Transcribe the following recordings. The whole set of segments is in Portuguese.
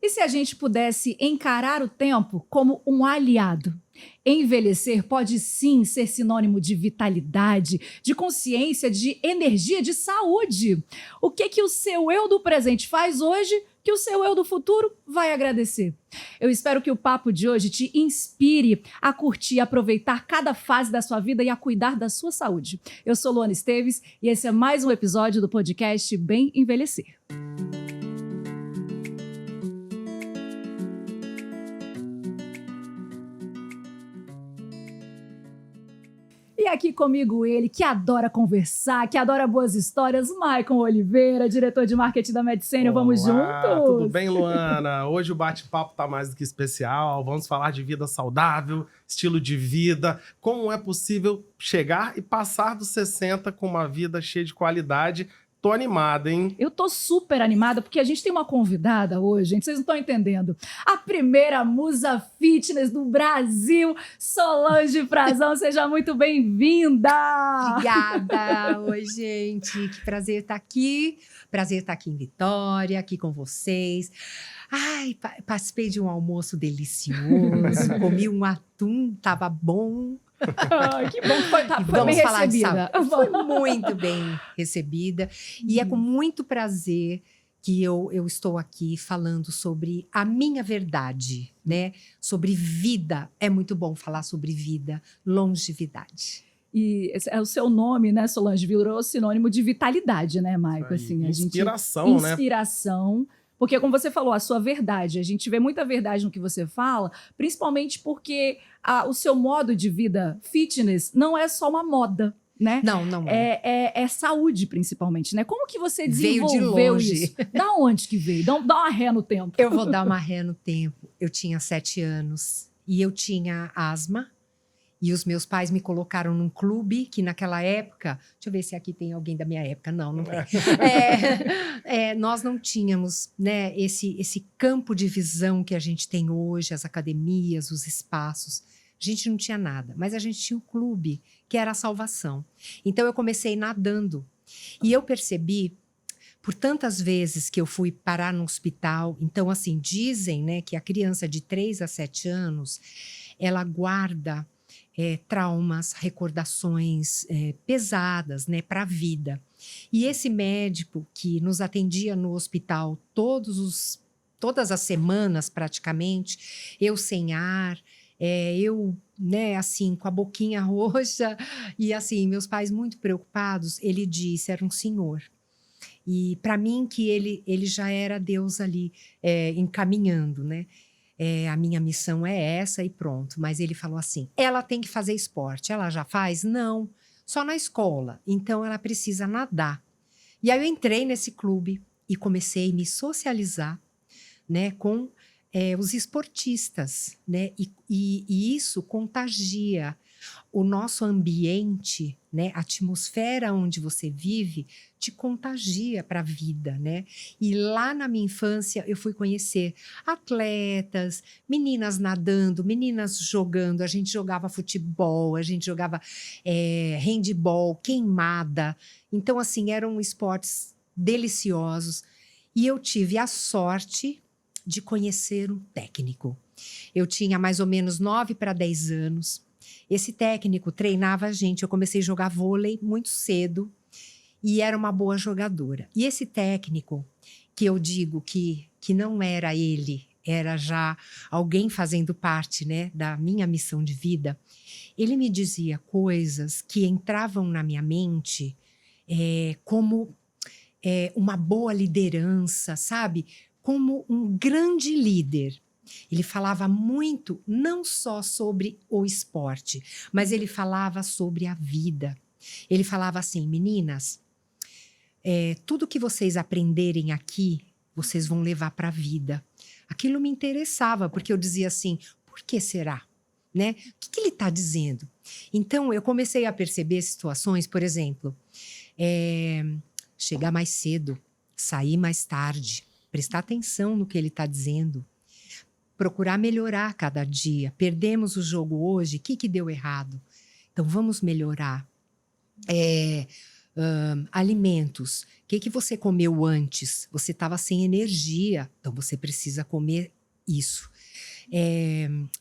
E se a gente pudesse encarar o tempo como um aliado? Envelhecer pode sim ser sinônimo de vitalidade, de consciência, de energia, de saúde. O que o seu eu do presente faz hoje que o seu eu do futuro vai agradecer? Eu espero que o papo de hoje te inspire a curtir e aproveitar cada fase da sua vida e a cuidar da sua saúde. Eu sou Luana Esteves e esse é mais um episódio do podcast Bem Envelhecer. E aqui comigo ele, que adora conversar, que adora boas histórias, Maicon Oliveira, diretor de marketing da Medicênio. Vamos juntos? Tudo bem, Luana? Hoje o bate-papo tá mais do que especial. Vamos falar de vida saudável, estilo de vida, como é possível chegar e passar dos 60 com uma vida cheia de qualidade. Tô animada, hein? Eu tô super animada porque a gente tem uma convidada hoje, gente, vocês não estão entendendo. A primeira musa fitness do Brasil, Solange Frazão, seja muito bem-vinda! Obrigada! Oi, gente, que prazer estar aqui. Prazer estar aqui em Vitória, aqui com vocês. Ai, participei de um almoço delicioso, comi um atum, tava bom. Que bom que foi bem recebida. Foi muito bem recebida. E é com muito prazer que eu estou aqui falando sobre a minha verdade, né? Sobre vida. É muito bom falar sobre vida, longevidade. E o seu nome, né, Solange, virou sinônimo de vitalidade, né, Maicon? Assim, inspiração, né? Inspiração. Porque, como você falou, a sua verdade, a gente vê muita verdade no que você fala, principalmente porque o seu modo de vida fitness não é só uma moda, né? Não é. É saúde, principalmente, né? Como que você veio de desenvolveu longe. Isso? Da onde que veio? Dá uma ré no tempo. Eu vou dar uma ré no tempo. Eu tinha 7 anos e eu tinha asma. E os meus pais me colocaram num clube que naquela época... Deixa eu ver se aqui tem alguém da minha época. Não tem. Nós não tínhamos, né, esse campo de visão que a gente tem hoje, as academias, os espaços. A gente não tinha nada, mas a gente tinha um clube que era a salvação. Então eu comecei nadando. E eu percebi, por tantas vezes que eu fui parar no hospital... Então, assim, dizem, né, que a criança de 3 a 7 anos, ela guarda... traumas, recordações pesadas, né, para a vida. E esse médico que nos atendia no hospital todas as semanas praticamente, eu sem ar, eu, né, assim, com a boquinha roxa, e assim, meus pais muito preocupados, ele disse, era um senhor. E para mim que ele já era Deus ali encaminhando, né? A minha missão é essa e pronto. Mas ele falou assim, ela tem que fazer esporte. Ela já faz? Não, só na escola. Então ela precisa nadar. E aí eu entrei nesse clube e comecei a me socializar, né, com os esportistas, né? E isso contagia o nosso ambiente, né? A atmosfera onde você vive te contagia para a vida, né? E lá na minha infância eu fui conhecer atletas, meninas nadando, meninas jogando, a gente jogava futebol, a gente jogava handball, queimada. Então, assim, eram esportes deliciosos. E eu tive a sorte de conhecer um técnico. Eu tinha mais ou menos 9 para 10 anos. Esse técnico treinava a gente. Eu comecei a jogar vôlei muito cedo e era uma boa jogadora. E esse técnico, que eu digo que não era ele, era já alguém fazendo parte, né, da minha missão de vida, ele me dizia coisas que entravam na minha mente como uma boa liderança, sabe? Como um grande líder. Ele falava muito, não só sobre o esporte, mas ele falava sobre a vida. Ele falava assim, meninas, tudo que vocês aprenderem aqui, vocês vão levar para a vida. Aquilo me interessava, porque eu dizia assim, por que será? Né? O que ele está dizendo? Então, eu comecei a perceber situações, por exemplo, chegar mais cedo, sair mais tarde, prestar atenção no que ele está dizendo, procurar melhorar cada dia. Perdemos o jogo hoje, o que deu errado? Então, vamos melhorar. alimentos. O que você comeu antes? Você estava sem energia, então você precisa comer isso.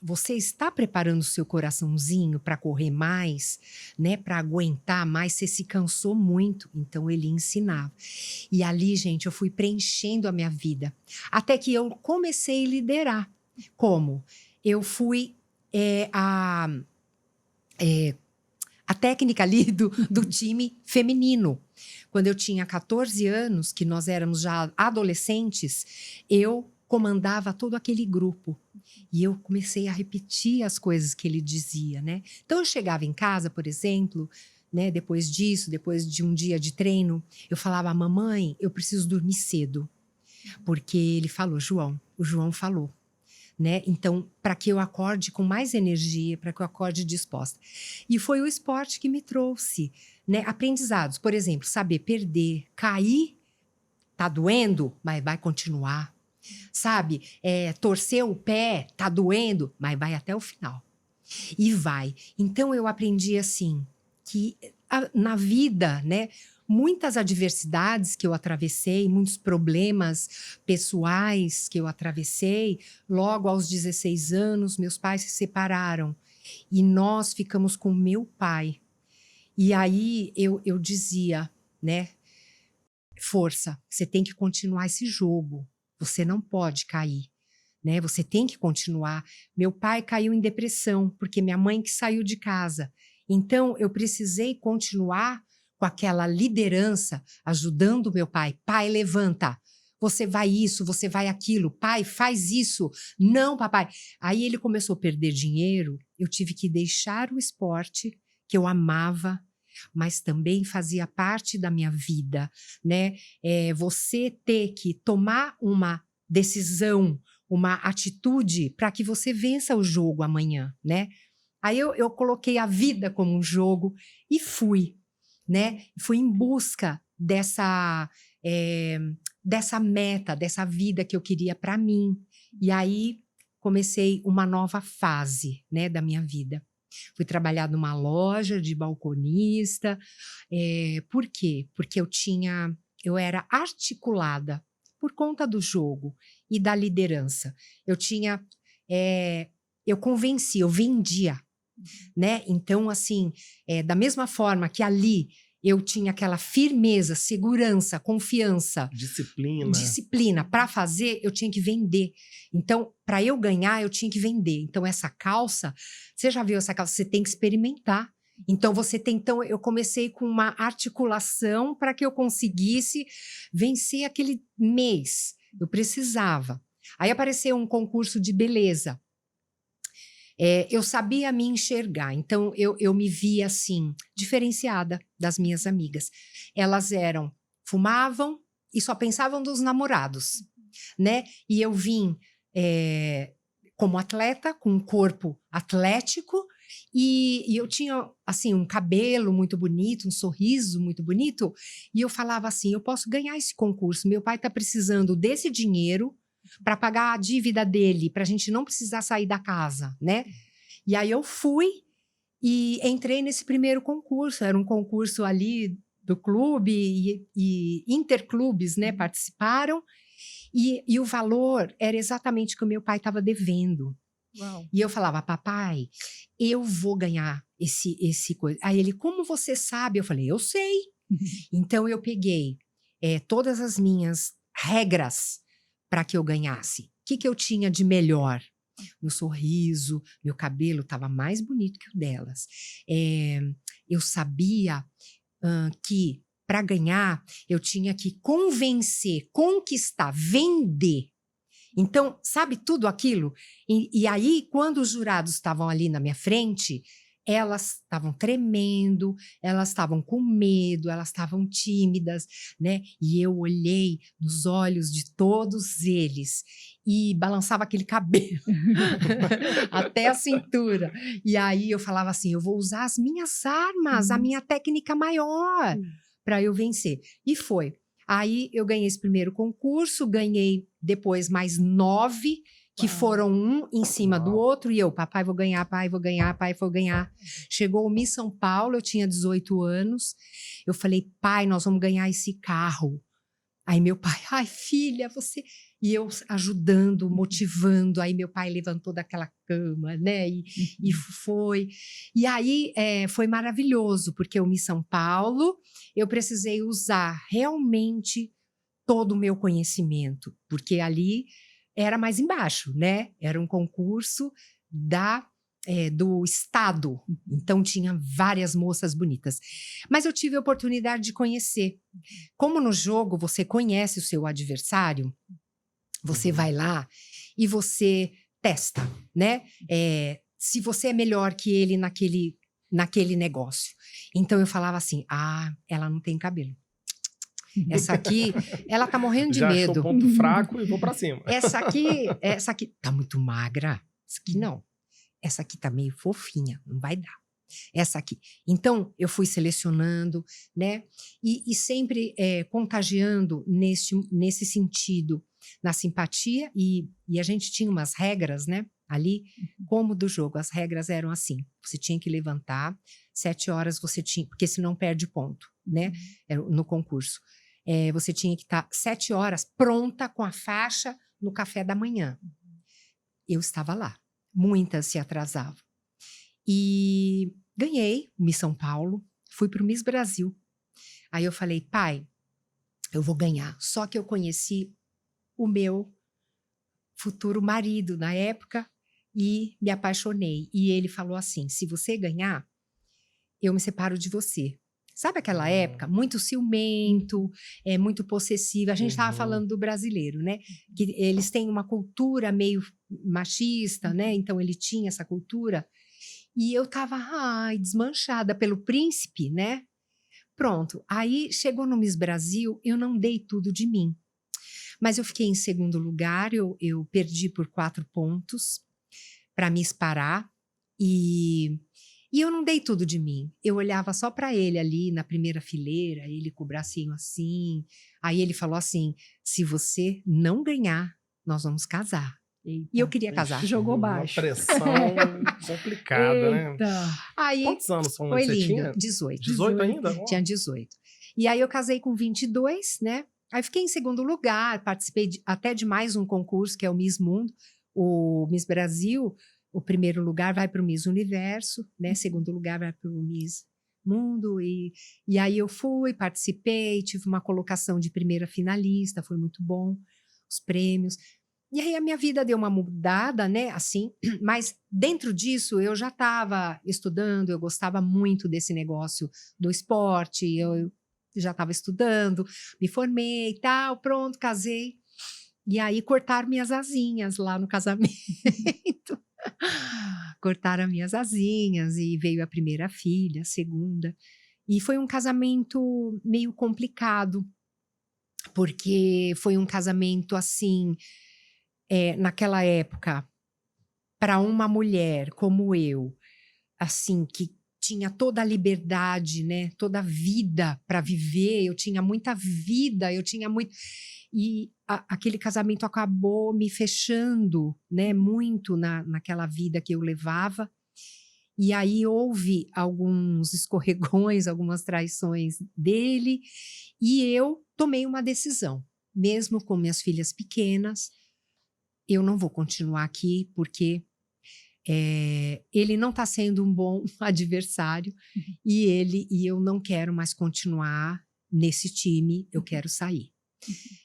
Você está preparando o seu coraçãozinho para correr mais, né? Para aguentar mais? Você se cansou muito, então ele ensinava. E ali, gente, eu fui preenchendo a minha vida, até que eu comecei a liderar. Como? Eu fui a técnica ali do time feminino. Quando eu tinha 14 anos, que nós éramos já adolescentes, eu comandava todo aquele grupo. E eu comecei a repetir as coisas que ele dizia, né? Então, eu chegava em casa, por exemplo, né, depois disso, depois de um dia de treino, eu falava, mamãe, eu preciso dormir cedo. Porque ele falou, o João falou. Né? Então, para que eu acorde com mais energia, para que eu acorde disposta. E foi o esporte que me trouxe, né? Aprendizados. Por exemplo, saber perder, cair, tá doendo, mas vai continuar. Sabe? Torcer o pé, tá doendo, mas vai até o final. E vai. Então, eu aprendi assim, que na vida, né? Muitas adversidades que eu atravessei, muitos problemas pessoais que eu atravessei. Logo aos 16 anos, meus pais se separaram e nós ficamos com meu pai. E aí eu dizia, né? Força, você tem que continuar esse jogo. Você não pode cair, né? Você tem que continuar. Meu pai caiu em depressão porque minha mãe que saiu de casa. Então eu precisei continuar com aquela liderança, ajudando meu pai. Pai, levanta. Você vai isso, você vai aquilo. Pai, faz isso. Não, papai. Aí ele começou a perder dinheiro. Eu tive que deixar o esporte, que eu amava, mas também fazia parte da minha vida, né? Você ter que tomar uma decisão, uma atitude para que você vença o jogo amanhã, né? Aí eu coloquei a vida como um jogo e fui. Né? Fui em busca dessa meta, dessa vida que eu queria para mim. E aí comecei uma nova fase, né, da minha vida. Fui trabalhar numa loja de balconista. Por quê? Porque eu era articulada por conta do jogo e da liderança. Eu convencia, eu vendia. Né? Então, assim, da mesma forma que ali eu tinha aquela firmeza, segurança, confiança, disciplina para fazer, eu tinha que vender. Então, para eu ganhar, eu tinha que vender. Então, essa calça, você já viu essa calça? Você tem que experimentar. Então, eu comecei com uma articulação para que eu conseguisse vencer aquele mês. Eu precisava. Aí apareceu um concurso de beleza. Eu sabia me enxergar, então eu me via assim, diferenciada das minhas amigas. Elas fumavam e só pensavam dos namorados, né? E eu vim como atleta, com um corpo atlético, e eu tinha assim um cabelo muito bonito, um sorriso muito bonito, e eu falava assim, eu posso ganhar esse concurso, meu pai está precisando desse dinheiro para pagar a dívida dele, para a gente não precisar sair da casa, né? E aí eu fui e entrei nesse primeiro concurso. Era um concurso ali do clube e interclubes, né? Participaram. E o valor era exatamente o que o meu pai estava devendo. Uau. E eu falava, papai, eu vou ganhar esse coisa. Aí ele, como você sabe? Eu falei, eu sei. Então eu peguei todas as minhas regras para que eu ganhasse. O que eu tinha de melhor? Meu sorriso, meu cabelo estava mais bonito que o delas. Eu sabia que para ganhar eu tinha que convencer, conquistar, vender. Então, sabe tudo aquilo? E aí, quando os jurados estavam ali na minha frente, elas estavam tremendo, elas estavam com medo, elas estavam tímidas, né? E eu olhei nos olhos de todos eles e balançava aquele cabelo até a cintura. E aí eu falava assim, eu vou usar as minhas armas, a minha técnica maior para eu vencer. E foi. Aí eu ganhei esse primeiro concurso, ganhei depois mais 9 que foram um em cima do outro, e eu, papai, vou ganhar, pai, vou ganhar, pai, vou ganhar. Chegou o Miss São Paulo, eu tinha 18 anos, eu falei, pai, nós vamos ganhar esse carro. Aí meu pai, ai, filha, você... E eu ajudando, motivando, aí meu pai levantou daquela cama, né, e foi. E aí foi maravilhoso, porque o Miss São Paulo, eu precisei usar realmente todo o meu conhecimento, porque ali era mais embaixo, né? Era um concurso do estado, então tinha várias moças bonitas. Mas eu tive a oportunidade de conhecer. Como no jogo você conhece o seu adversário, você vai lá e você testa, né? Se você é melhor que ele naquele negócio. Então eu falava assim, ela não tem cabelo. Essa aqui, ela tá morrendo de medo. Já achou ponto fraco e vou pra cima. Essa aqui tá muito magra. Essa aqui não. Essa aqui tá meio fofinha, não vai dar. Essa aqui. Então, eu fui selecionando, né? E sempre contagiando nesse sentido, na simpatia. E a gente tinha umas regras, né? Ali, como do jogo. As regras eram assim. Você tinha que levantar, 7 horas você tinha... Porque senão perde ponto, né? No concurso. Você tinha que estar 7 horas pronta com a faixa no café da manhã. Eu estava lá. Muitas se atrasavam. E ganhei Miss São Paulo, fui para o Miss Brasil. Aí eu falei, pai, eu vou ganhar. Só que eu conheci o meu futuro marido na época e me apaixonei. E ele falou assim, se você ganhar, eu me separo de você. Sabe aquela época? Muito ciumento, muito possessivo. A gente estava falando do brasileiro, né? Que eles têm uma cultura meio machista, né? Então ele tinha essa cultura. E eu estava desmanchada pelo príncipe, né? Pronto. Aí chegou no Miss Brasil, eu não dei tudo de mim. Mas eu fiquei em segundo lugar, eu perdi por 4 pontos para Miss Pará. E eu não dei tudo de mim. Eu olhava só para ele ali na primeira fileira, ele com o bracinho assim. Aí ele falou assim, se você não ganhar, nós vamos casar. Eita, e eu queria casar. Jogou baixo. Uma pressão complicada, né? Aí, quantos anos foi você lindo. tinha? 18. 18 ainda? Tinha 18. E aí eu casei com 22, né? Aí fiquei em segundo lugar, participei até de mais um concurso, que é o Miss Mundo. O Miss Brasil, o primeiro lugar vai para o Miss Universo, né? Segundo lugar vai para o Miss Mundo. E aí eu fui, participei, tive uma colocação de primeira finalista, foi muito bom, os prêmios. E aí a minha vida deu uma mudada, né, assim, mas dentro disso eu já estava estudando, eu gostava muito desse negócio do esporte, eu já estava estudando, me formei e tal, pronto, casei. E aí cortaram minhas asinhas lá no casamento. Cortaram minhas asinhas e veio a primeira filha, a segunda. E foi um casamento meio complicado, porque foi um casamento assim... naquela época, para uma mulher como eu, assim, que tinha toda a liberdade, né, toda a vida para viver, eu tinha muita vida, eu tinha muito... E aquele casamento acabou me fechando, né, muito naquela vida que eu levava. E aí houve alguns escorregões, algumas traições dele, e eu tomei uma decisão, mesmo com minhas filhas pequenas, eu não vou continuar aqui porque ele não está sendo um bom adversário e eu não quero mais continuar nesse time, eu quero sair.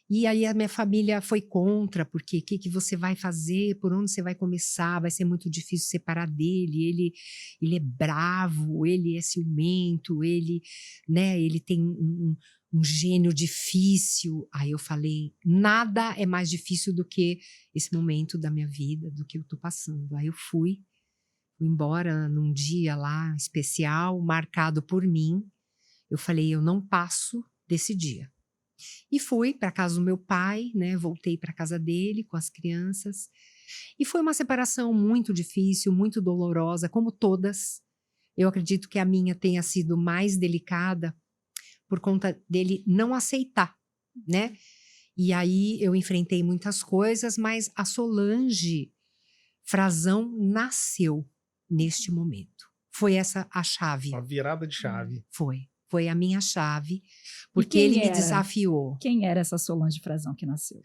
E aí a minha família foi contra, porque o que você vai fazer, por onde você vai começar, vai ser muito difícil separar dele, ele é bravo, ele é ciumento, né, ele tem um gênio difícil. Aí eu falei, nada é mais difícil do que esse momento da minha vida, do que eu tô passando. Aí eu fui embora num dia lá especial, marcado por mim. Eu falei, eu não passo desse dia. E fui para casa do meu pai, né? Voltei para casa dele com as crianças. E foi uma separação muito difícil, muito dolorosa, como todas. Eu acredito que a minha tenha sido mais delicada, por conta dele não aceitar, né? E aí eu enfrentei muitas coisas, mas a Solange Frazão nasceu neste momento. Foi essa a chave. Uma virada de chave. Foi a minha chave, E porque quem ele me era? desafiou. Quem era essa Solange Frazão que nasceu?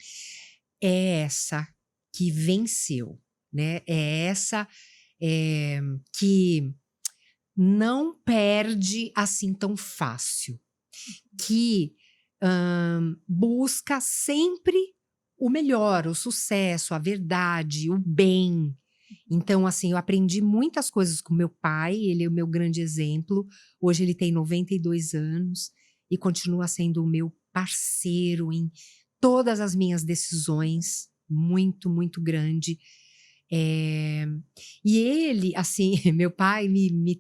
É essa que venceu, né? É essa que não perde assim tão fácil, que busca sempre o melhor, o sucesso, a verdade, o bem. Então, assim, eu aprendi muitas coisas com meu pai, ele é o meu grande exemplo. Hoje ele tem 92 anos e continua sendo o meu parceiro em todas as minhas decisões, muito, muito grande. E ele, assim, meu pai me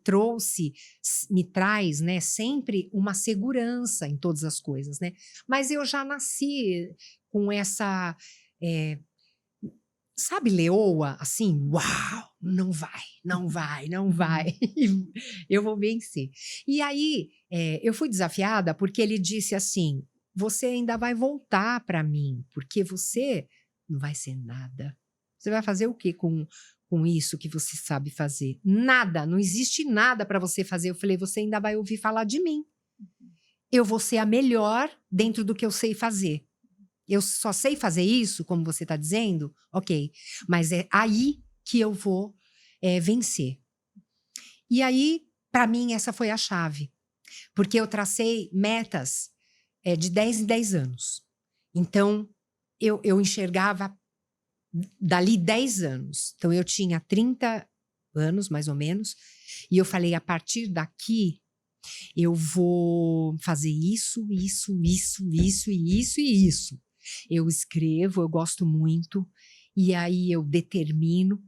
traz, né, sempre uma segurança em todas as coisas, né? Mas eu já nasci com essa, sabe, leoa, assim, uau, não vai, não vai, não vai, eu vou vencer. E aí, eu fui desafiada porque ele disse assim, você ainda vai voltar para mim, porque você não vai ser nada. Você vai fazer o quê com isso que você sabe fazer? Nada, não existe nada para você fazer. Eu falei, você ainda vai ouvir falar de mim. Eu vou ser a melhor dentro do que eu sei fazer. Eu só sei fazer isso, como você está dizendo? Ok, mas é aí que eu vou vencer. E aí, para mim, essa foi a chave. Porque eu tracei metas de 10 em 10 anos. Então, eu enxergava dali 10 anos. Então, eu tinha 30 anos, mais ou menos, e eu falei, a partir daqui, eu vou fazer isso, isso, isso, isso e isso e isso. Eu escrevo, eu gosto muito, e aí eu determino,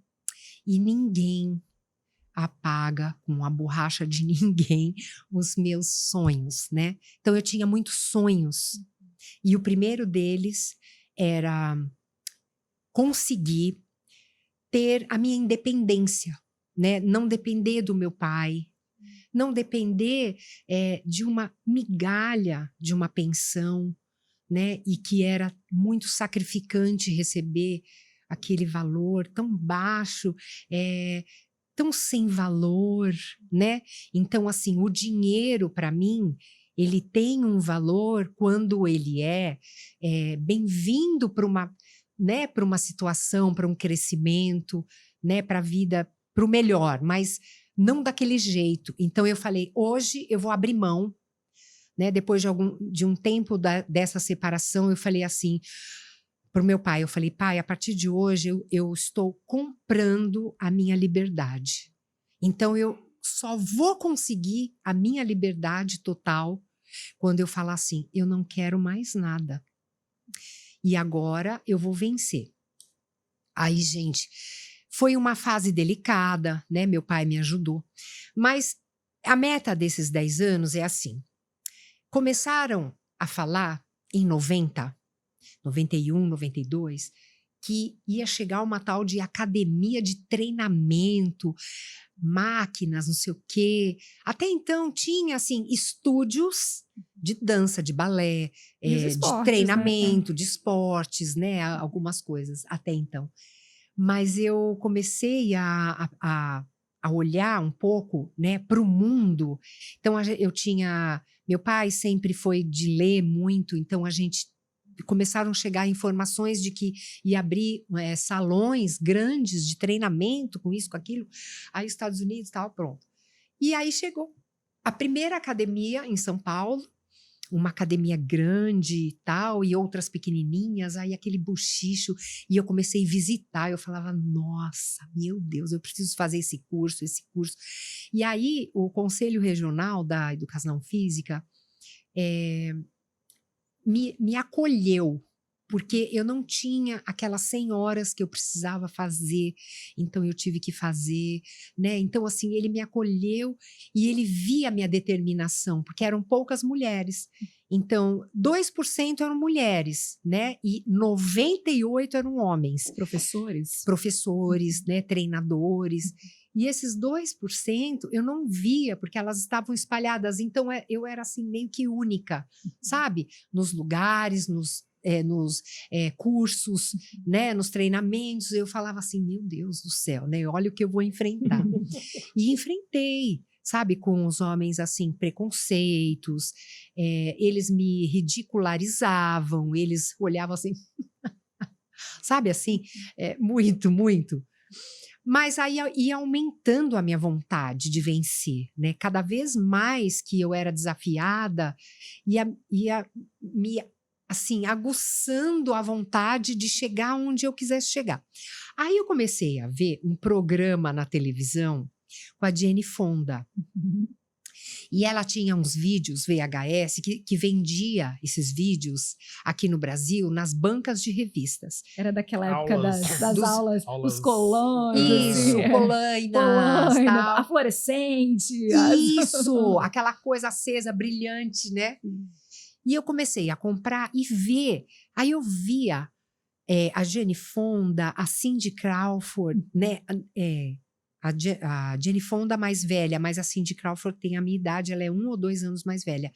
e ninguém apaga com a borracha de ninguém os meus sonhos, né? Então, eu tinha muitos sonhos, e o primeiro deles era conseguir ter a minha independência, né? Não depender do meu pai, não depender de uma migalha de uma pensão, né? E que era muito sacrificante receber aquele valor tão baixo, tão sem valor, né? Então, assim, o dinheiro, para mim, ele tem um valor quando ele é bem-vindo para uma, né, para uma situação, para um crescimento, né, para a vida, para o melhor, mas não daquele jeito. Então, eu falei, hoje eu vou abrir mão, né? Depois de um tempo dessa separação, eu falei assim para o meu pai, eu falei, pai, a partir de hoje eu estou comprando a minha liberdade. Então, eu só vou conseguir a minha liberdade total quando eu falar assim, eu não quero mais nada. E agora eu vou vencer. Aí, gente, foi uma fase delicada, né? Meu pai me ajudou. Mas a meta desses 10 anos é assim. Começaram a falar em 90, 91, 92, que ia chegar uma tal de academia de treinamento, máquinas, não sei o quê. Até então tinha, assim, estúdios de dança, de balé, de treinamento, né? De esportes, né? Algumas coisas, até então. Mas eu comecei a olhar um pouco, né, para o mundo. Então, eu tinha... Meu pai sempre foi de ler muito, então a gente... Começaram a chegar informações de que ia abrir salões grandes de treinamento, com isso, com aquilo. Aí, Estados Unidos, tal, pronto. E aí chegou a primeira academia em São Paulo, uma academia grande e tal, e outras pequenininhas, aí aquele buchicho, e eu comecei a visitar, eu falava, nossa, meu Deus, eu preciso fazer esse curso. E aí, o Conselho Regional da Educação Física me acolheu, porque eu não tinha aquelas 100 horas que eu precisava fazer, então eu tive que fazer, né? Então, assim, ele me acolheu e ele via a minha determinação, porque eram poucas mulheres. Então, 2% eram mulheres, né? E 98% eram homens. Professores? Professores, né? Treinadores. E esses 2% eu não via, porque elas estavam espalhadas. Então, eu era assim, meio que única, sabe? Nos lugares, nos cursos, né, nos treinamentos, eu falava assim, meu Deus do céu, né, olha o que eu vou enfrentar. E enfrentei, sabe, com os homens, assim, preconceitos, eles me ridicularizavam, eles olhavam assim, sabe, assim, muito, muito. Mas aí ia aumentando a minha vontade de vencer, né? Cada vez mais que eu era desafiada, ia me, assim, aguçando a vontade de chegar onde eu quisesse chegar. Aí eu comecei a ver um programa na televisão com a Jane Fonda. E ela tinha uns vídeos VHS que vendia esses vídeos aqui no Brasil nas bancas de revistas. Era daquela época das aulas. dos colãs. Isso, assim, polainas, tal. a fluorescente. Isso, aquela coisa acesa, brilhante, né? E eu comecei a comprar e ver. Aí eu via a Jane Fonda, a Cindy Crawford, né? A Jane Fonda mais velha, mas a Cindy Crawford tem a minha idade, ela é 1 ou 2 anos mais velha.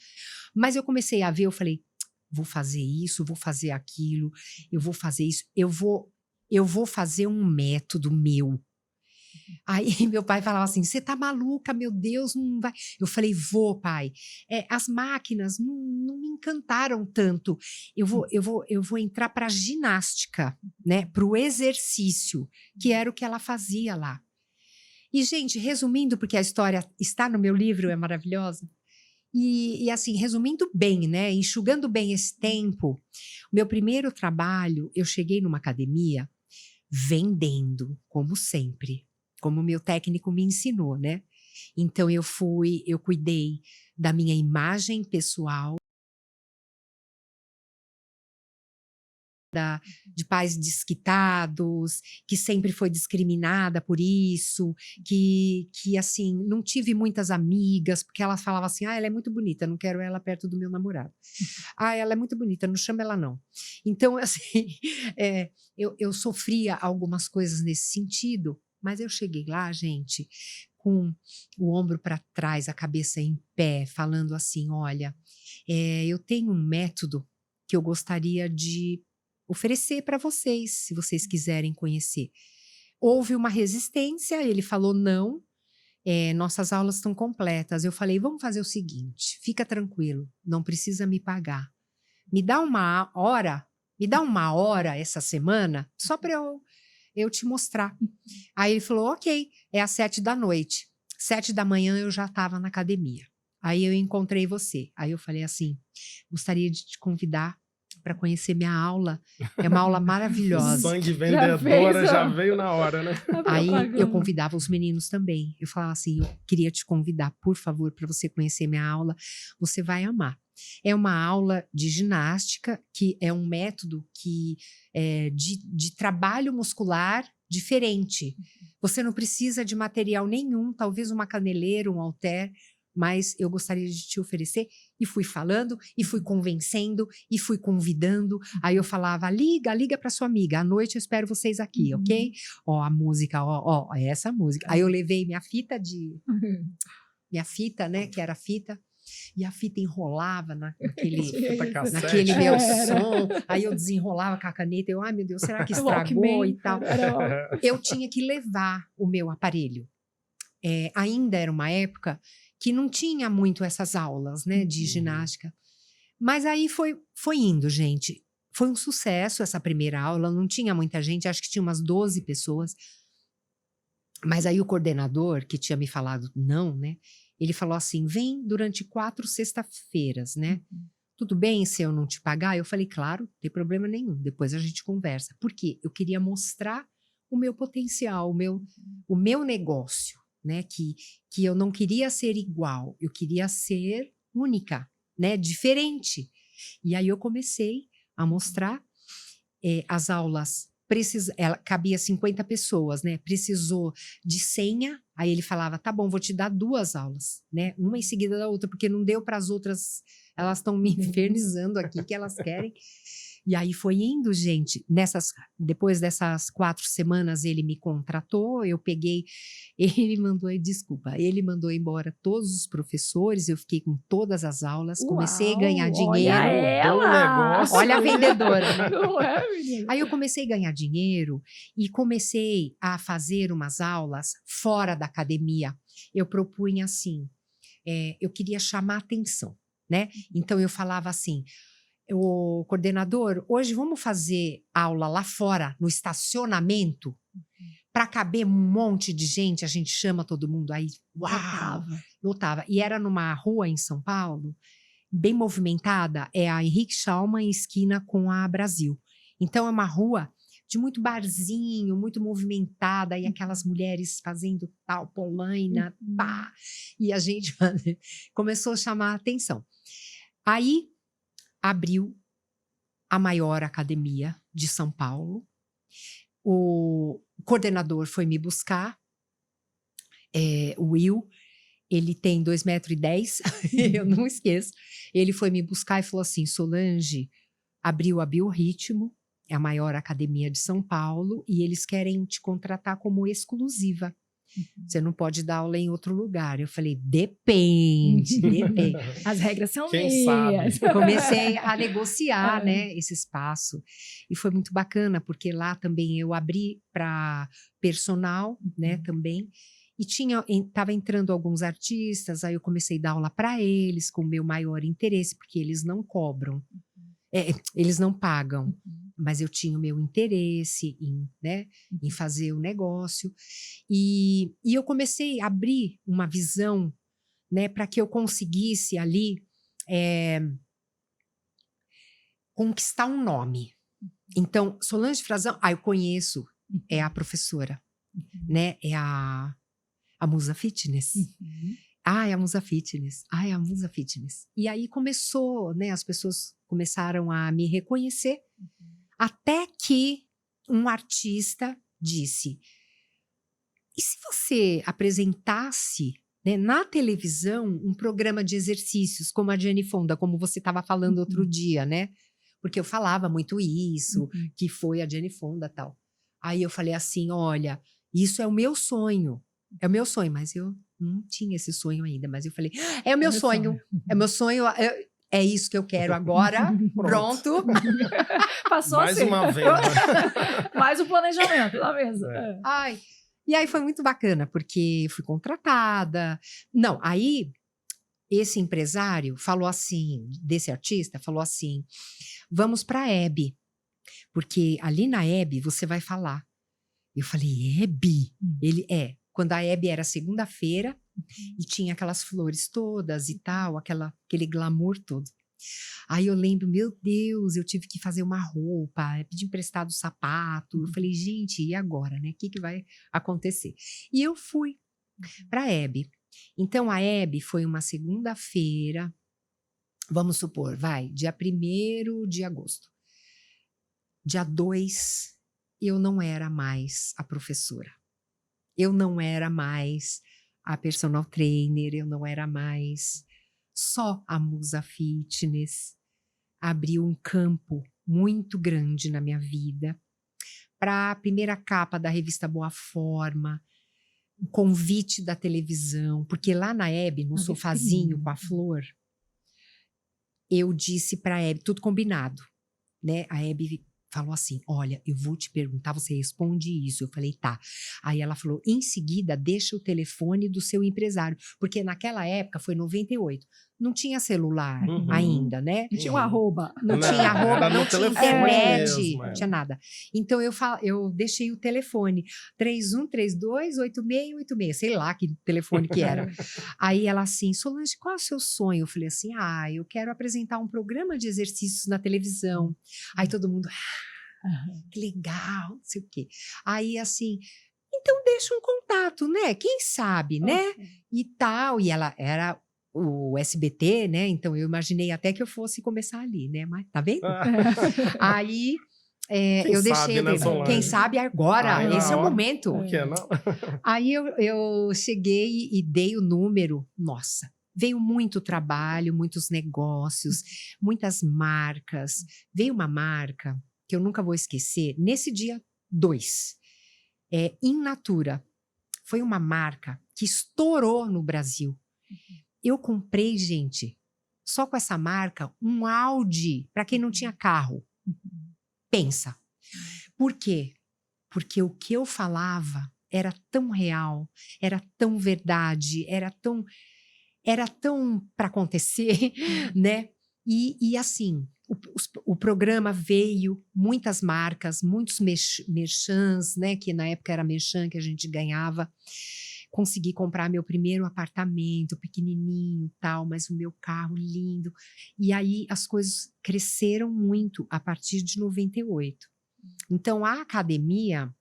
Mas eu comecei a ver, eu falei, vou fazer isso, vou fazer aquilo, eu vou fazer isso, eu vou fazer um método meu. Aí meu pai falava assim, você tá maluca, meu Deus, não vai. Eu falei, vou, pai. As máquinas não me encantaram tanto. Eu vou entrar para ginástica, né? Para o exercício, que era o que ela fazia lá. E, gente, resumindo, porque a história está no meu livro, é maravilhosa. E assim, resumindo bem, né? Enxugando bem esse tempo, meu primeiro trabalho, eu cheguei numa academia vendendo, como sempre, como o meu técnico me ensinou, né? Então eu cuidei da minha imagem pessoal, de pais desquitados, que sempre foi discriminada por isso, que assim, não tive muitas amigas, porque elas falavam assim, ela é muito bonita, não quero ela perto do meu namorado. Ela é muito bonita, não chama ela não. Então, assim, eu sofria algumas coisas nesse sentido, mas eu cheguei lá, gente, com o ombro para trás, a cabeça em pé, falando assim, olha, eu tenho um método que eu gostaria de oferecer para vocês, se vocês quiserem conhecer. Houve uma resistência, ele falou não, nossas aulas estão completas. Eu falei, vamos fazer o seguinte, fica tranquilo, não precisa me pagar. Me dá uma hora essa semana, só para eu te mostrar. Aí ele falou, ok, é às 7 da noite. 7 da manhã eu já estava na academia. Aí eu encontrei você. Aí eu falei assim, gostaria de te convidar para conhecer minha aula. É uma aula maravilhosa. O sonho de vendedora já veio na hora, né? Aí eu convidava os meninos também. Eu falava assim, eu queria te convidar, por favor, para você conhecer minha aula. Você vai amar. É uma aula de ginástica, que é um método de trabalho muscular diferente. Você não precisa de material nenhum, talvez uma caneleira, um halter, mas eu gostaria de te oferecer. E fui falando, e fui convencendo, e fui convidando. Aí eu falava, liga para sua amiga, à noite eu espero vocês aqui, ok? Ó, a música, é essa música. Aí eu levei minha fita, né, que era fita, e a fita enrolava naquele meu som. Aí eu desenrolava com a caneta, ai meu Deus, será que estragou e tal? Eu tinha que levar o meu aparelho. Ainda era uma época que não tinha muito essas aulas, né, de ginástica. Mas aí foi indo, gente. Foi um sucesso essa primeira aula, não tinha muita gente, acho que tinha umas 12 pessoas. Mas aí o coordenador, que tinha me falado não, né, ele falou assim, vem durante 4 sexta-feiras, né? Tudo bem se eu não te pagar? Eu falei, claro, não tem problema nenhum, depois a gente conversa. Por quê? Eu queria mostrar o meu potencial, o meu negócio. Né, que eu não queria ser igual, eu queria ser única, né, diferente. E aí eu comecei a mostrar as aulas, ela cabia 50 pessoas, né, precisou de senha, aí ele falava, tá bom, vou te dar 2 aulas, né, uma em seguida da outra, porque não deu para as outras, elas estão me infernizando aqui, que elas querem. E aí foi indo, gente. Depois dessas 4 semanas, ele me contratou, eu peguei, ele mandou embora todos os professores, eu fiquei com todas as aulas, comecei a ganhar dinheiro. Olha ela! negócio. Olha a vendedora. Não é, menina? Aí eu comecei a ganhar dinheiro e comecei a fazer umas aulas fora da academia. Eu propunha assim, eu queria chamar atenção, né? Então eu falava assim, o coordenador, hoje vamos fazer aula lá fora, no estacionamento, para caber um monte de gente, a gente chama todo mundo, aí, uau, lotava. E era numa rua em São Paulo, bem movimentada, é a Henrique Schaumann, esquina com a Brasil. Então é uma rua de muito barzinho, muito movimentada, e aquelas mulheres fazendo tal, polaina, pá, e a gente começou a chamar a atenção. Aí, abriu a maior academia de São Paulo. O coordenador foi me buscar, o Will, ele tem 2,10 metros, eu não esqueço. Ele foi me buscar e falou assim, Solange, abriu a Biorritmo, é a maior academia de São Paulo, e eles querem te contratar como exclusiva. Você não pode dar aula em outro lugar. Eu falei, depende. As regras são Quem minhas. sabe? Comecei a negociar, né, esse espaço. E foi muito bacana, porque lá também eu abri para personal, né, também. E estava entrando alguns artistas, aí eu comecei a dar aula para eles, com o meu maior interesse, porque eles não cobram. Eles não pagam, mas eu tinha o meu interesse em fazer o negócio. E eu comecei a abrir uma visão, né, para que eu conseguisse ali conquistar um nome. Então, Solange Frazão, eu conheço, é a professora, né, é a Musa Fitness. É a Musa Fitness. É a Musa Fitness. E aí começou, né? As pessoas começaram a me reconhecer, até que um artista disse, e se você apresentasse, né, na televisão um programa de exercícios, como a Jane Fonda, como você estava falando outro dia, né? Porque eu falava muito isso, que foi a Jane Fonda e tal. Aí eu falei assim, olha, isso é o meu sonho. É o meu sonho, mas eu não tinha esse sonho ainda. Mas eu falei, é o meu sonho. É meu sonho, é isso que eu quero agora. Pronto. Passou Mais assim. uma vez. Mais o planejamento na mesa. E aí foi muito bacana, porque fui contratada. Não, aí esse empresário falou assim, desse artista, falou assim, vamos para a Hebe, porque ali na Hebe você vai falar. Eu falei, Hebe? Ele quando a Hebe era segunda-feira e tinha aquelas flores todas e tal, aquele glamour todo. Aí eu lembro, meu Deus, eu tive que fazer uma roupa, pedir emprestado sapato. Eu falei, gente, e agora, né? O que vai acontecer? E eu fui para a Hebe. Então, a Hebe foi uma segunda-feira, vamos supor, dia 1º de agosto. Dia 2, eu não era mais a professora. Eu não era mais a personal trainer, eu não era mais só a Musa Fitness. Abriu um campo muito grande na minha vida. Para a primeira capa da revista Boa Forma, o convite da televisão, porque lá na Hebe, no sofazinho com a flor, eu disse para a Hebe, tudo combinado, né? A Hebe falou assim, olha, eu vou te perguntar, você responde isso. Eu falei, tá. Aí ela falou, em seguida, deixa o telefone do seu empresário. Porque naquela época, foi 98, não tinha celular ainda, né? Não tinha um arroba. Não tinha arroba, não tinha internet, mesmo, não tinha nada. Então, eu deixei o telefone, 3132-8686, sei lá que telefone que era. Aí ela assim, Solange, qual é o seu sonho? Eu falei assim, eu quero apresentar um programa de exercícios na televisão. Aí todo mundo, que legal, não sei o quê. Aí assim, então deixa um contato, né? Quem sabe, né? E tal, e ela era o SBT, né? Então eu imaginei até que eu fosse começar ali, né? Mas tá vendo? Aí eu deixei, né, quem sabe agora, esse é o momento. Por que não? Aí eu cheguei e dei o número, nossa, veio muito trabalho, muitos negócios, muitas marcas. Veio uma marca que eu nunca vou esquecer, nesse dia 2, In Natura. Foi uma marca que estourou no Brasil. Eu comprei, gente, só com essa marca, um Audi para quem não tinha carro. Pensa. Por quê? Porque o que eu falava era tão real, era tão verdade, era tão para acontecer, né? E assim, o programa veio, muitas marcas, muitos merchans, né? Que na época era merchan que a gente ganhava. Consegui comprar meu primeiro apartamento, pequenininho, tal, mas o meu carro lindo. E aí as coisas cresceram muito a partir de 98. Então a academia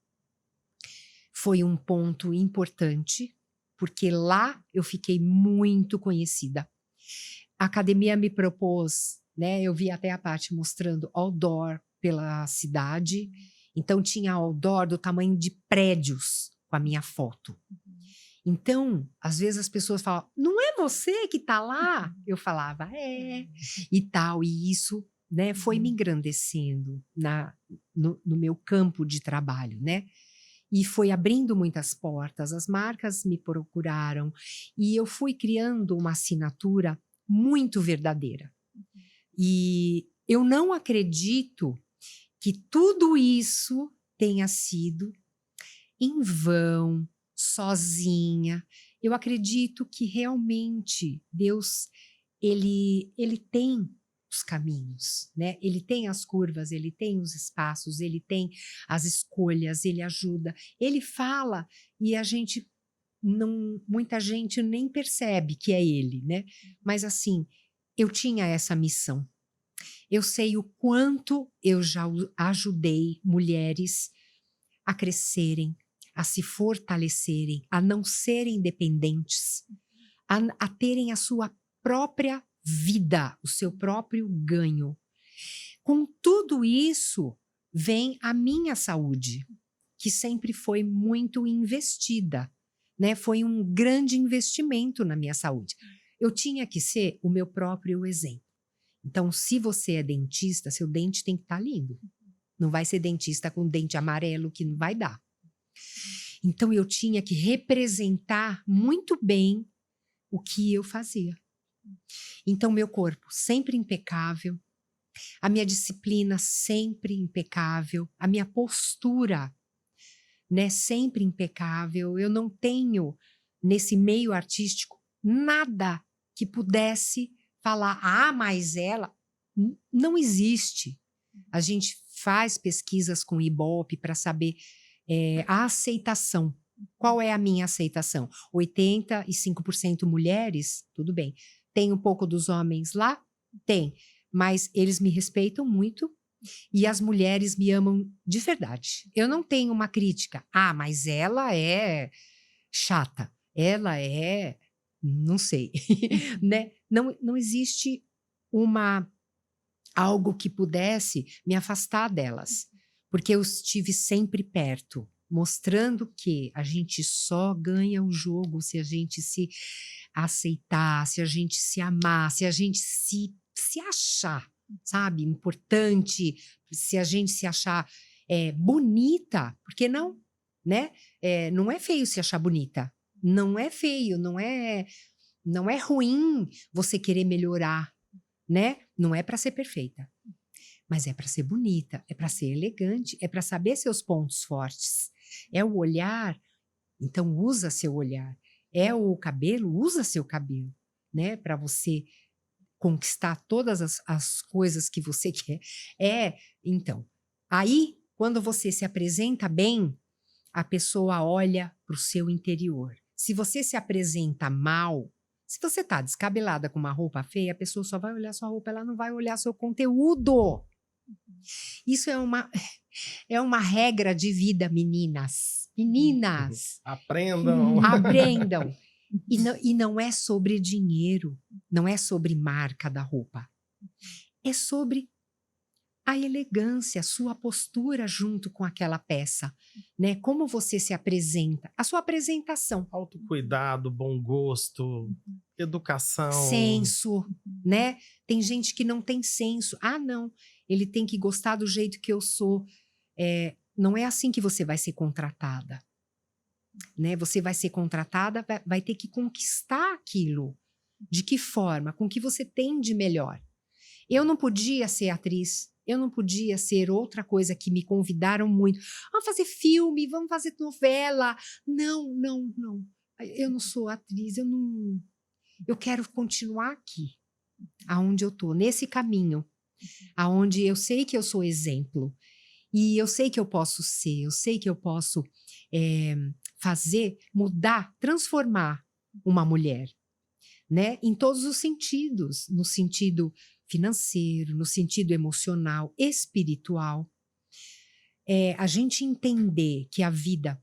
foi um ponto importante, porque lá eu fiquei muito conhecida. A academia me propôs, né? Eu vi até a parte mostrando outdoor pela cidade. Então tinha outdoor do tamanho de prédios com a minha foto. Então, às vezes as pessoas falam, não é você que está lá? Eu falava, e tal. E isso, né, foi me engrandecendo no meu campo de trabalho, né? E foi abrindo muitas portas, as marcas me procuraram e eu fui criando uma assinatura muito verdadeira. E eu não acredito que tudo isso tenha sido em vão, sozinha. Eu acredito que realmente Deus, ele tem os caminhos, né? Ele tem as curvas, ele tem os espaços, ele tem as escolhas, ele ajuda, ele fala e a gente não, muita gente nem percebe que é ele, né? Mas assim, eu tinha essa missão. Eu sei o quanto eu já ajudei mulheres a crescerem, a se fortalecerem, a não serem dependentes, a terem a sua própria vida, o seu próprio ganho. Com tudo isso, vem a minha saúde, que sempre foi muito investida, né? Foi um grande investimento na minha saúde. Eu tinha que ser o meu próprio exemplo. Então, se você é dentista, seu dente tem que estar lindo. Não vai ser dentista com dente amarelo, que não vai dar. Então, eu tinha que representar muito bem o que eu fazia. Então, meu corpo sempre impecável, a minha disciplina sempre impecável, a minha postura, né, sempre impecável. Eu não tenho, nesse meio artístico, nada que pudesse falar, mas ela... Não existe. A gente faz pesquisas com Ibope para saber a aceitação. Qual é a minha aceitação? 85% mulheres, tudo bem. Tem um pouco dos homens lá? Tem. Mas eles me respeitam muito e as mulheres me amam de verdade. Eu não tenho uma crítica. Mas ela é chata. Ela é... Não sei. Né? Não existe algo que pudesse me afastar delas. Porque eu estive sempre perto, mostrando que a gente só ganha o jogo se a gente se aceitar, se a gente se amar, se a gente se achar, sabe, importante, se a gente se achar bonita, porque não, né? Não é feio se achar bonita, não é feio, não é ruim você querer melhorar, né? Não é para ser perfeita. Mas é para ser bonita, é para ser elegante, é para saber seus pontos fortes. É o olhar, então usa seu olhar. É o cabelo, usa seu cabelo, né? Para você conquistar todas as coisas que você quer. Então, aí, quando você se apresenta bem, a pessoa olha para o seu interior. Se você se apresenta mal, se você está descabelada com uma roupa feia, a pessoa só vai olhar sua roupa, ela não vai olhar seu conteúdo. Isso é uma regra de vida, meninas. Meninas. Aprendam. Aprendam. E não é sobre dinheiro, não é sobre marca da roupa. É sobre a elegância, a sua postura junto com aquela peça, né? Como você se apresenta, a sua apresentação. Autocuidado, bom gosto. Educação. senso, né? Tem gente que não tem senso. Ah, não, ele tem que gostar do jeito que eu sou. Não é assim que você vai ser contratada, né? Você vai ser contratada, vai ter que conquistar aquilo. De que forma? Com o que você tem de melhor. Eu não podia ser atriz, eu não podia ser outra coisa que me convidaram muito. Vamos fazer filme, vamos fazer novela. Não, não, não. Eu não sou atriz, eu não... Eu quero continuar aqui, aonde eu tô, nesse caminho, aonde eu sei que eu sou exemplo. E eu sei que eu posso ser, eu sei que eu posso fazer, mudar, transformar uma mulher, né? Em todos os sentidos, no sentido financeiro, no sentido emocional, espiritual. A gente entender que a vida,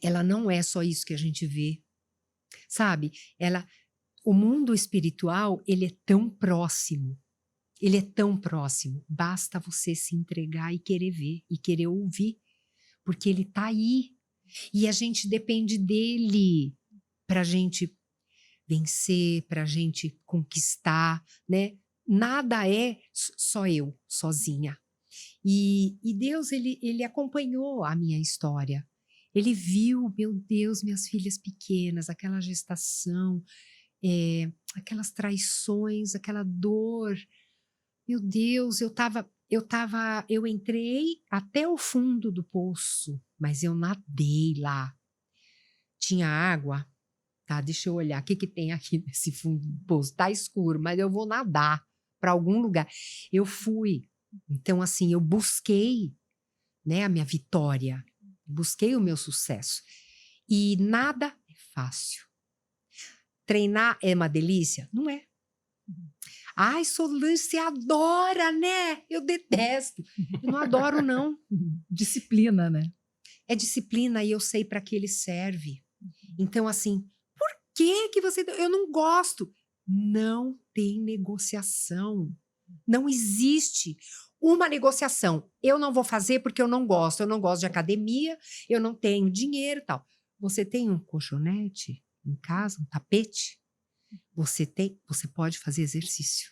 ela não é só isso que a gente vê, sabe? O mundo espiritual, ele é tão próximo. Ele é tão próximo. Basta você se entregar e querer ver, e querer ouvir, porque ele tá aí. E a gente depende dele pra gente vencer, pra gente conquistar, né? Nada é só eu, sozinha. E Deus, ele acompanhou a minha história. Ele viu, meu Deus, minhas filhas pequenas, aquela gestação, aquelas traições, aquela dor. Meu Deus, eu entrei até o fundo do poço, mas eu nadei lá. Tinha água, tá? Deixa eu olhar, o que que tem aqui nesse fundo do poço? Tá escuro, mas eu vou nadar para algum lugar. Eu fui. Então, assim, eu busquei, né, a minha vitória, busquei o meu sucesso. E nada é fácil. Treinar é uma delícia? Não é. Ai, Solange, você adora, né? Eu detesto. Eu não adoro, não. Disciplina, né? É disciplina e eu sei para que ele serve. Então, assim, por que você... Eu não gosto. Não tem negociação. Não existe uma negociação. Eu não vou fazer porque eu não gosto. Eu não gosto de academia, eu não tenho dinheiro e tal. Você tem um colchonete em casa, um tapete? Você pode fazer exercício.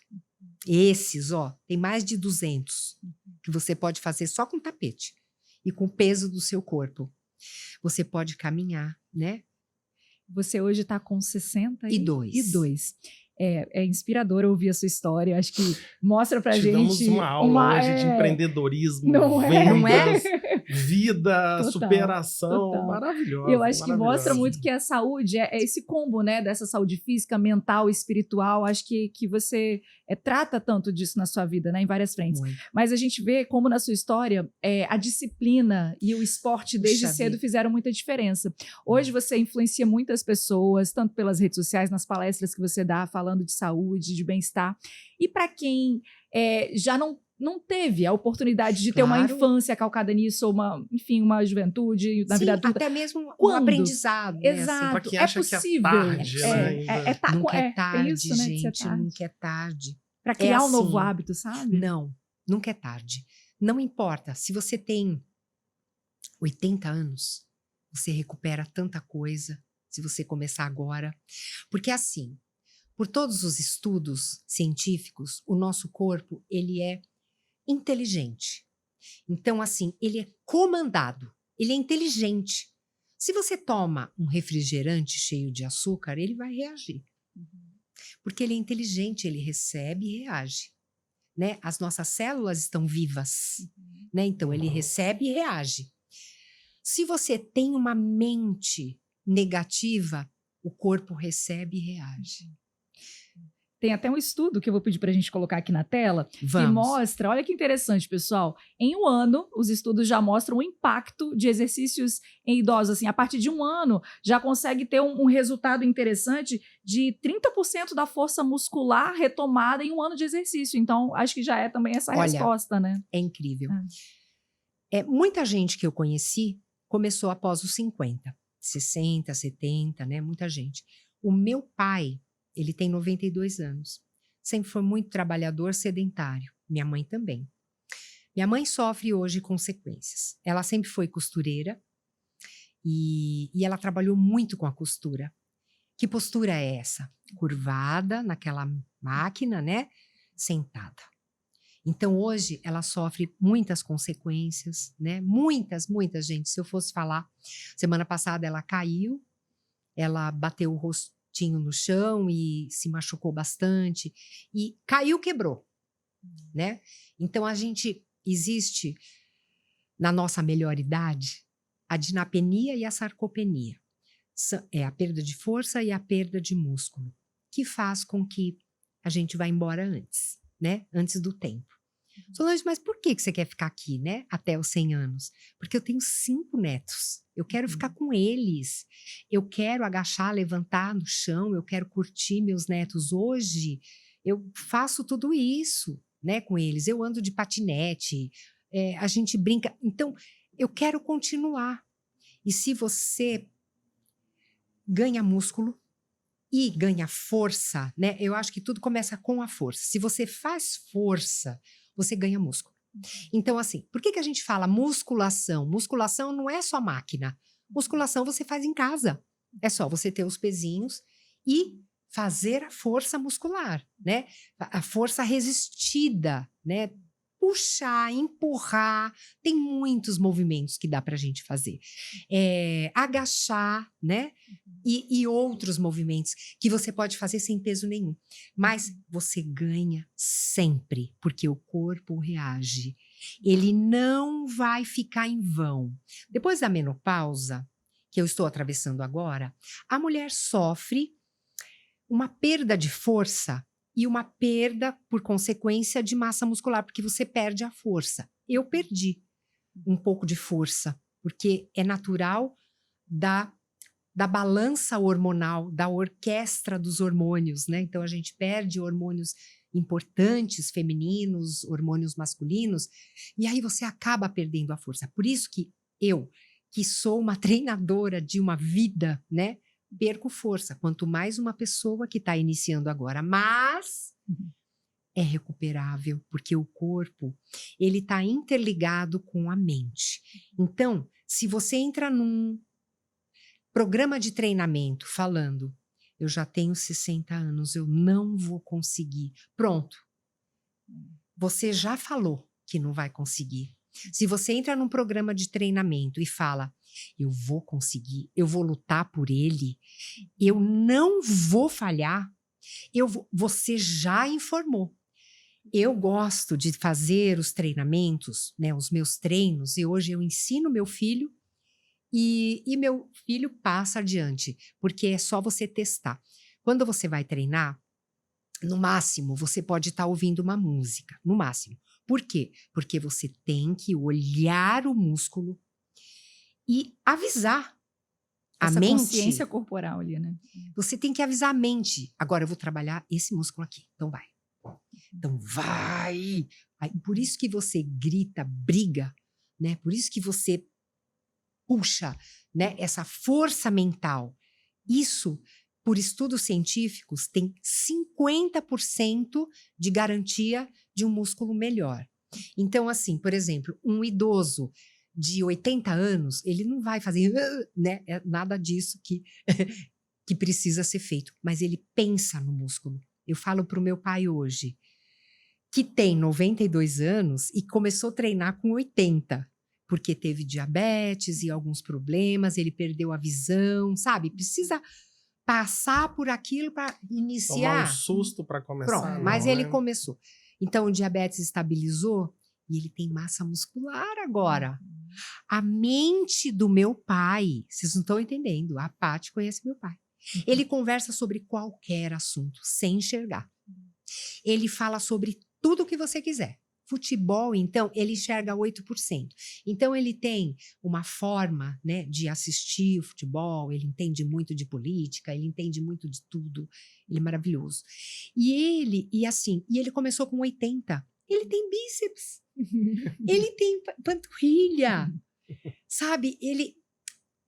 Esses, ó, tem mais de 200 que você pode fazer só com tapete e com o peso do seu corpo. Você pode caminhar, né? Você hoje está com 62. É inspirador ouvir a sua história. Acho que mostra pra Tivemos gente uma aula hoje de empreendedorismo, vendas, Não é? vida, Total, superação, total. maravilhosa. Eu acho que mostra maravilhosa. muito que a saúde é esse combo, né? Dessa saúde física, mental, espiritual. Acho que você trata tanto disso na sua vida, né? Em várias frentes. Muito. Mas a gente vê como na sua história a disciplina e o esporte desde Puxa cedo vida. fizeram muita diferença. Hoje você influencia muitas pessoas, tanto pelas redes sociais, nas palestras que você dá, falando de saúde, de bem-estar. E para quem já não teve a oportunidade de ter uma Claro. infância calcada nisso, ou uma juventude na Sim, vida adulta. até mesmo um Quando? aprendizado. Né, assim. Exato, Pra quem é acha que é possível. tarde, né, ainda. Nunca é Tem tarde, isso, né, de ser gente, tarde. nunca é tarde. Para criar um assim. novo hábito, sabe? Não, nunca é tarde. Não importa, se você tem 80 anos, você recupera tanta coisa se você começar agora. Porque assim, por todos os estudos científicos, o nosso corpo, ele é inteligente. Então, assim, ele é comandado, ele é inteligente. Se você toma um refrigerante cheio de açúcar, ele vai reagir. Porque ele é inteligente, ele recebe e reage. Né? As nossas células estão vivas. Né? Então, ele recebe e reage. Se você tem uma mente negativa, o corpo recebe e reage. Tem até um estudo que eu vou pedir para a gente colocar aqui na tela, que Vamos. mostra, olha que interessante, pessoal, em um ano, os estudos já mostram o impacto de exercícios em idosos, assim, a partir de um ano, já consegue ter um resultado interessante de 30% da força muscular retomada em um ano de exercício, então, acho que já é também essa resposta, né? É incrível. Muita gente que eu conheci começou após os 50, 60, 70, né? Muita gente. O meu pai, ele tem 92 anos. Sempre foi muito trabalhador, sedentário. Minha mãe também. Minha mãe sofre hoje consequências. Ela sempre foi costureira e ela trabalhou muito com a costura. Que postura é essa? Curvada naquela máquina, né? Sentada. Então, hoje, ela sofre muitas consequências, né? Muitas, gente. Se eu fosse falar, semana passada ela caiu, ela bateu o rostinho no chão e se machucou bastante. E caiu, quebrou, né? Então, existe na nossa melhor idade a dinapenia e a sarcopenia. É a perda de força e a perda de músculo, que faz com que a gente vá embora antes, né? Antes do tempo. Solange, mas por que você quer ficar aqui, né? Até os 100 anos? Porque eu tenho 5 netos. Eu quero ficar com eles. Eu quero agachar, levantar no chão. Eu quero curtir meus netos. Hoje, eu faço tudo isso, né? Com eles. Eu ando de patinete. A gente brinca. Então, eu quero continuar. E se você ganha músculo e ganha força, né? Eu acho que tudo começa com a força. Se você faz força, você ganha músculo. Então, assim, por que a gente fala musculação? Musculação não é só máquina. Musculação você faz em casa. É só você ter os pezinhos e fazer a força muscular, né? A força resistida, né? Puxar, empurrar, tem muitos movimentos que dá pra gente fazer. Agachar, né? E outros movimentos que você pode fazer sem peso nenhum. Mas você ganha sempre, porque o corpo reage. Ele não vai ficar em vão. Depois da menopausa, que eu estou atravessando agora, a mulher sofre uma perda de força e uma perda, por consequência, de massa muscular, porque você perde a força. Eu perdi um pouco de força, porque é natural da balança hormonal, da orquestra dos hormônios, né? Então, a gente perde hormônios importantes, femininos, hormônios masculinos, e aí você acaba perdendo a força. Por isso que eu, que sou uma treinadora de uma vida, né? Perco força, quanto mais uma pessoa que está iniciando agora, mas é recuperável, porque o corpo, ele está interligado com a mente. Então, se você entra num programa de treinamento falando, eu já tenho 60 anos, eu não vou conseguir. Pronto. Você já falou que não vai conseguir. Se você entra num programa de treinamento e fala, eu vou conseguir, eu vou lutar por ele, eu não vou falhar, você já informou. Eu gosto de fazer os treinamentos, né, os meus treinos, e hoje eu ensino meu filho e meu filho passa adiante, porque é só você testar. Quando você vai treinar, no máximo, você pode estar ouvindo uma música, no máximo. Por quê? Porque você tem que olhar o músculo e avisar essa a mente. Consciência corporal ali, né? Você tem que avisar a mente. Agora eu vou trabalhar esse músculo aqui. Então vai. Então vai. Aí, por isso que você grita, briga, né? Por isso que você puxa, né? Essa força mental. Isso, por estudos científicos, tem 50% de garantia de um músculo melhor. Então, assim, por exemplo, um idoso de 80 anos, ele não vai fazer, né? É nada disso que precisa ser feito. Mas ele pensa no músculo. Eu falo para o meu pai hoje, que tem 92 anos e começou a treinar com 80, porque teve diabetes e alguns problemas, ele perdeu a visão, sabe? Precisa passar por aquilo para iniciar. Tomar um susto para começar. Pronto, não, mas ele né? começou. Então, o diabetes estabilizou e ele tem massa muscular agora. A mente do meu pai, vocês não estão entendendo, a Paty conhece meu pai. Ele conversa sobre qualquer assunto, sem enxergar. Ele fala sobre tudo o que você quiser. Futebol, então, ele enxerga 8%. Então, ele tem uma forma, né, de assistir o futebol, ele entende muito de política, ele entende muito de tudo, ele é maravilhoso. E ele começou com 80. Ele tem bíceps, ele tem panturrilha, sabe?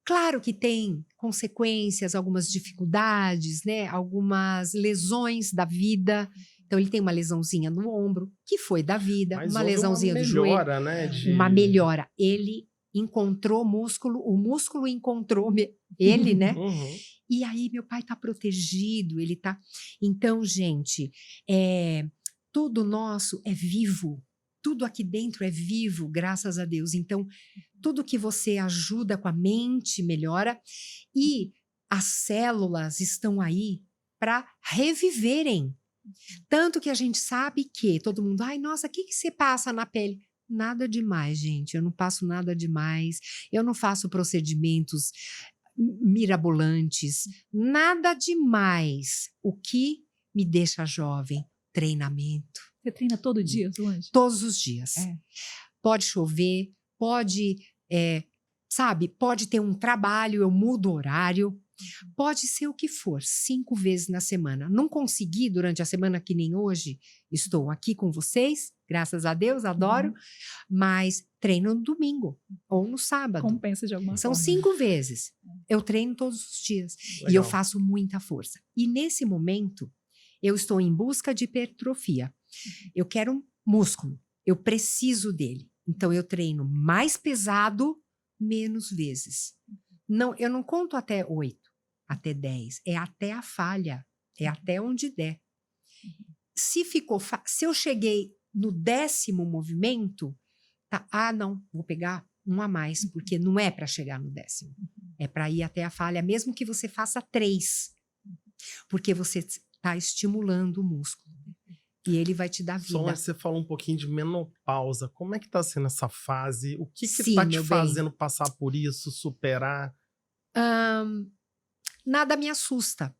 Claro que tem consequências, algumas dificuldades, né? Algumas lesões da vida. Então, ele tem uma lesãozinha no ombro, que foi da vida, Mas uma houve lesãozinha uma do joelho. melhora, né? Uma melhora. Ele encontrou músculo, o músculo encontrou ele, né? Uhum. E aí meu pai tá protegido, ele tá... Então, gente, tudo nosso é vivo. Tudo aqui dentro é vivo, graças a Deus. Então, tudo que você ajuda com a mente melhora e as células estão aí para reviverem. Tanto que a gente sabe que todo mundo, ai, nossa, o que você passa na pele? Nada demais, gente. Eu não passo nada demais. Eu não faço procedimentos mirabolantes. Nada demais. O que me deixa jovem? Treinamento. Você treina todo dia, Solange? Todos os dias. É. Pode chover, pode, sabe, pode ter um trabalho, eu mudo o horário. Pode ser o que for, 5 vezes na semana. Não consegui durante a semana, que nem hoje, estou aqui com vocês, graças a Deus, adoro, mas treino no domingo ou no sábado. Compensa de alguma São forma. 5 vezes. Eu treino todos os dias. Legal. E eu faço muita força. E nesse momento, eu estou em busca de hipertrofia. Eu quero um músculo. Eu preciso dele. Então, eu treino mais pesado, menos vezes. Não, eu não conto até 8, até 10. É até a falha. É até onde der. Se eu cheguei no 10º movimento, tá, não, vou pegar um a mais, porque não é para chegar no 10º. É para ir até a falha, mesmo que você faça 3. Porque você está estimulando o músculo. E ele vai te dar vida. Solange, você falou um pouquinho de menopausa. Como é que tá sendo essa fase? O que Sim, tá te meu bem. fazendo passar por isso, superar? Nada me assusta.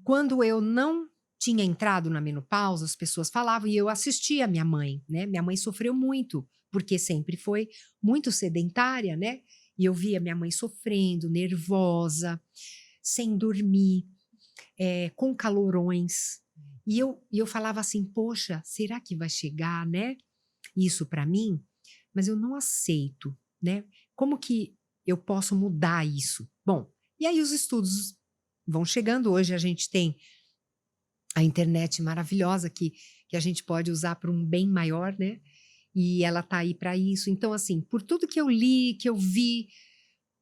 Quando eu não tinha entrado na menopausa, as pessoas falavam e eu assistia a minha mãe, né? Minha mãe sofreu muito, porque sempre foi muito sedentária, né? E eu via minha mãe sofrendo, nervosa, sem dormir, com calorões. E eu falava assim, poxa, será que vai chegar, né? Isso para mim? Mas eu não aceito, né? Como que eu posso mudar isso? Bom, e aí os estudos vão chegando. Hoje a gente tem a internet maravilhosa que a gente pode usar para um bem maior, né? E ela tá aí para isso. Então, assim, por tudo que eu li, que eu vi,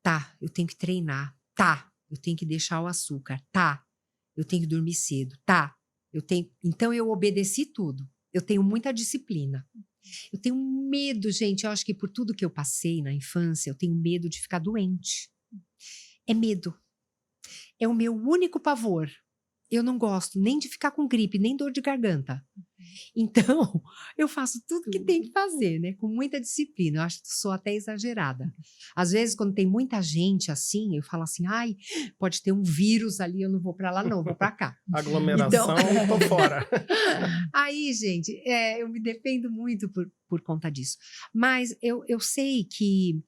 tá, eu tenho que treinar, tá, eu tenho que deixar o açúcar, tá, eu tenho que dormir cedo, tá, então eu obedeci tudo. Eu tenho muita disciplina. Eu tenho medo, gente, eu acho que por tudo que eu passei na infância, eu tenho medo de ficar doente. É medo. É o meu único pavor. Eu não gosto nem de ficar com gripe, nem dor de garganta. Então, eu faço tudo que tem que fazer, né? Com muita disciplina. Eu acho que sou até exagerada. Às vezes, quando tem muita gente assim, eu falo assim, ai, pode ter um vírus ali, eu não vou pra lá não, eu vou pra cá. Aglomeração, tô fora. Aí, gente, eu me defendo muito por conta disso. Mas eu sei que...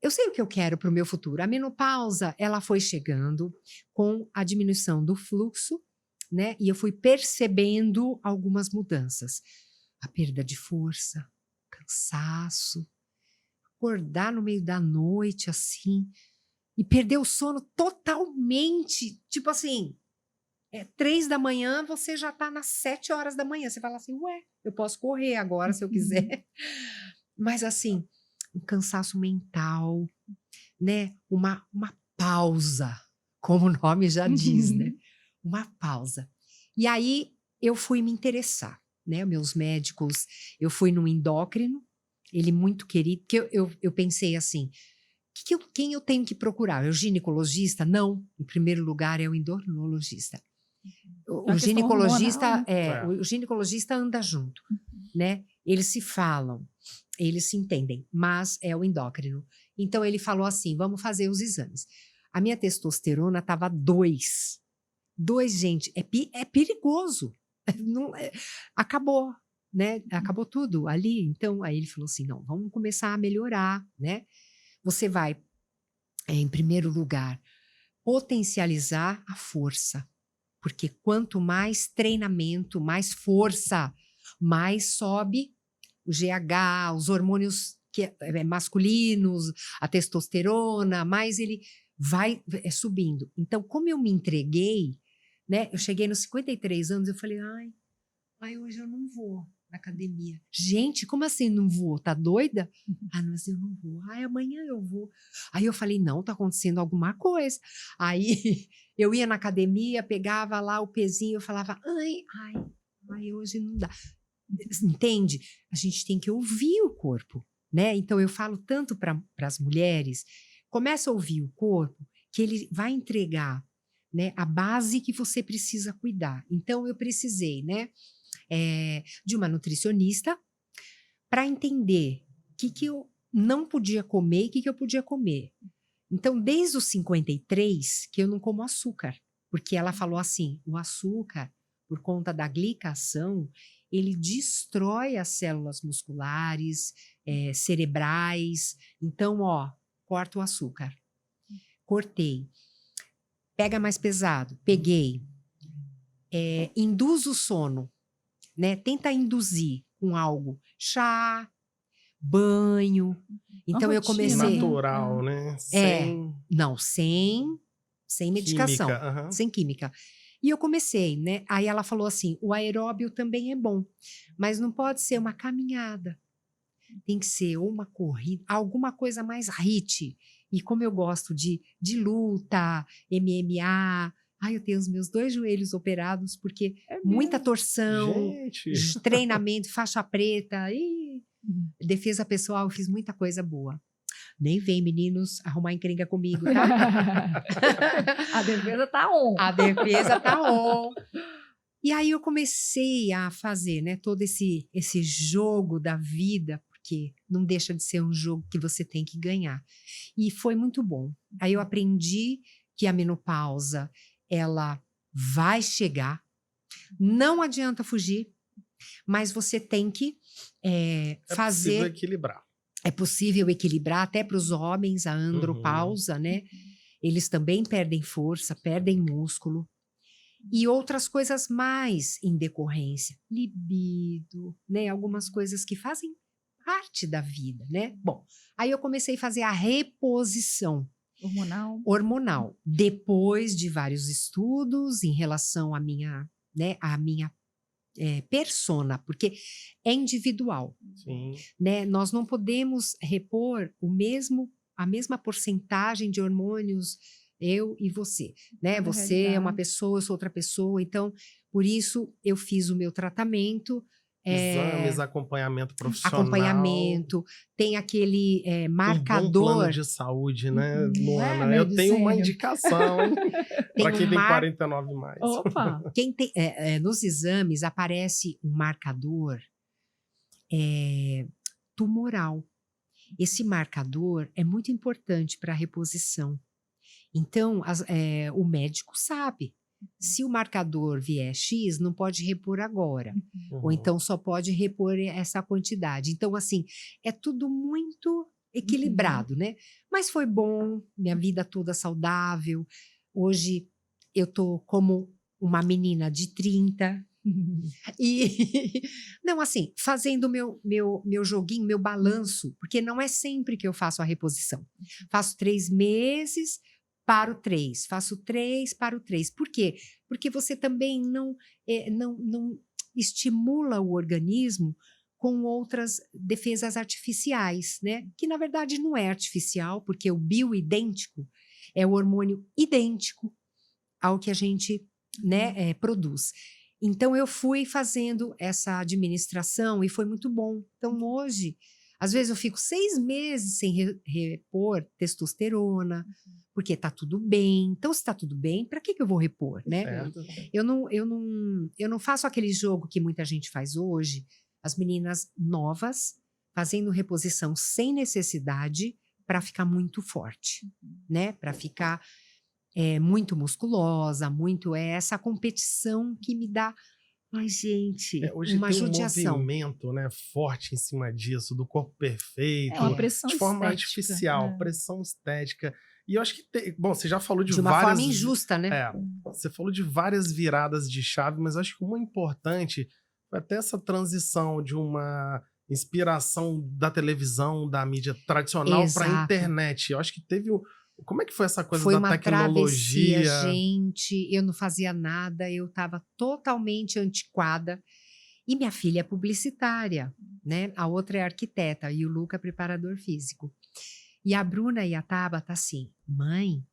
Eu sei o que eu quero para o meu futuro. A menopausa, ela foi chegando com a diminuição do fluxo, né? E eu fui percebendo algumas mudanças. A perda de força, cansaço, acordar no meio da noite, assim, e perder o sono totalmente. Tipo assim, 3 da manhã, você já tá nas 7 horas da manhã. Você fala assim, ué, eu posso correr agora se eu quiser. Mas assim... um cansaço mental, né? Uma pausa, como o nome já diz, né? Uma pausa. E aí eu fui me interessar, né? Meus médicos, eu fui num endócrino, ele muito querido, porque eu pensei assim, quem eu tenho que procurar? É o ginecologista? Não, em primeiro lugar é o endocrinologista. O ginecologista, o ginecologista anda junto, né? Eles se falam. Eles se entendem, mas é o endócrino. Então, ele falou assim, vamos fazer os exames. A minha testosterona estava 2. 2, gente, é perigoso. Não, acabou, né? Acabou tudo ali. Então, aí ele falou assim, não, vamos começar a melhorar, né? Você vai, em primeiro lugar, potencializar a força. Porque quanto mais treinamento, mais força, mais sobe o GH, os hormônios masculinos, a testosterona, mais ele vai subindo. Então, como eu me entreguei, né? Eu cheguei nos 53 anos, eu falei, ai, hoje eu não vou na academia. Gente, como assim não vou? Tá doida? Ah, não, mas eu não vou. Ai, amanhã eu vou. Aí eu falei, não, tá acontecendo alguma coisa. Aí eu ia na academia, pegava lá o pezinho, eu falava, ai, hoje não dá. Entende? A gente tem que ouvir o corpo, né? Então eu falo tanto para as mulheres, começa a ouvir o corpo, que ele vai entregar, né, a base que você precisa cuidar. Então eu precisei, né, de uma nutricionista para entender o que eu não podia comer e o que eu podia comer. Então, desde os 53, que eu não como açúcar, porque ela falou assim, o açúcar, por conta da glicação, ele destrói as células musculares, cerebrais. Então, corta o açúcar. Cortei. Pega mais pesado. Peguei. Induz o sono, né? Tenta induzir com algo. Chá, banho. Então, eu comecei... Natural, né? Não, sem medicação. Química, Sem química. E eu comecei, né? Aí ela falou assim, o aeróbio também é bom, mas não pode ser uma caminhada. Tem que ser uma corrida, alguma coisa mais HIIT. E como eu gosto de luta, MMA... Ai, eu tenho os meus 2 joelhos operados, porque muita torção, treinamento, faixa preta, defesa pessoal, eu fiz muita coisa boa. Nem vem, meninos, arrumar encrenca comigo, tá? A defesa tá on. A defesa tá on. E aí eu comecei a fazer, né, todo esse jogo da vida, porque não deixa de ser um jogo que você tem que ganhar. E foi muito bom. Aí eu aprendi que a menopausa, ela vai chegar, não adianta fugir, mas você tem que fazer... É possível equilibrar. É possível equilibrar até para os homens, a andropausa, né? Eles também perdem força, perdem músculo. E outras coisas mais em decorrência. Libido, né? Algumas coisas que fazem parte da vida, né? Bom, aí eu comecei a fazer a reposição hormonal. Depois de vários estudos em relação à minha, né? A minha persona, porque é individual. Sim. Né? Nós não podemos repor a mesma porcentagem de hormônios, eu e você. Né? Você é uma pessoa, eu sou outra pessoa, então, por isso, eu fiz o meu tratamento. Exames, acompanhamento profissional. Acompanhamento, tem aquele marcador. Um bom plano de saúde, né, Luana? Eu tenho uma indicação, hein? Para quem tem 49 mais. Opa! Quem tem, nos exames aparece um marcador tumoral. Esse marcador é muito importante para a reposição. Então, o médico sabe. Se o marcador vier X, não pode repor agora. Ou então só pode repor essa quantidade. Então, assim, é tudo muito equilibrado, né? Mas foi bom, minha vida toda saudável. Hoje eu tô como uma menina de 30. E, não, assim, fazendo meu joguinho, meu balanço, porque não é sempre que eu faço a reposição. Faço 3 meses... Paro 3, faço 3, paro 3. Por quê? Porque você também não estimula o organismo com outras defesas artificiais, né? Que na verdade não é artificial, porque o bioidêntico é o hormônio idêntico ao que a gente, né, produz. Então eu fui fazendo essa administração e foi muito bom. Então hoje, às vezes eu fico 6 meses sem repor testosterona, porque tá tudo bem. Então, se tá tudo bem, para que eu vou repor, né? Certo. Eu não faço aquele jogo que muita gente faz hoje, as meninas novas fazendo reposição sem necessidade para ficar muito forte, né? Para ficar muito musculosa, muito essa competição que me dá... Ai, gente, hoje uma tem judiação. Um movimento, né, forte em cima disso, do corpo perfeito, uma pressão de forma estética, artificial, pressão estética. E eu acho que bom, você já falou de uma várias... forma injusta, né? Você falou de várias viradas de chave, mas acho que uma importante foi até essa transição de uma inspiração da televisão, da mídia tradicional para a internet. Eu acho que teve como é que foi essa coisa da tecnologia? Travessia, gente. Eu não fazia nada, eu estava totalmente antiquada. E minha filha é publicitária, né? A outra é arquiteta e o Luca é preparador físico. E a Bruna e a Tabata assim, mãe,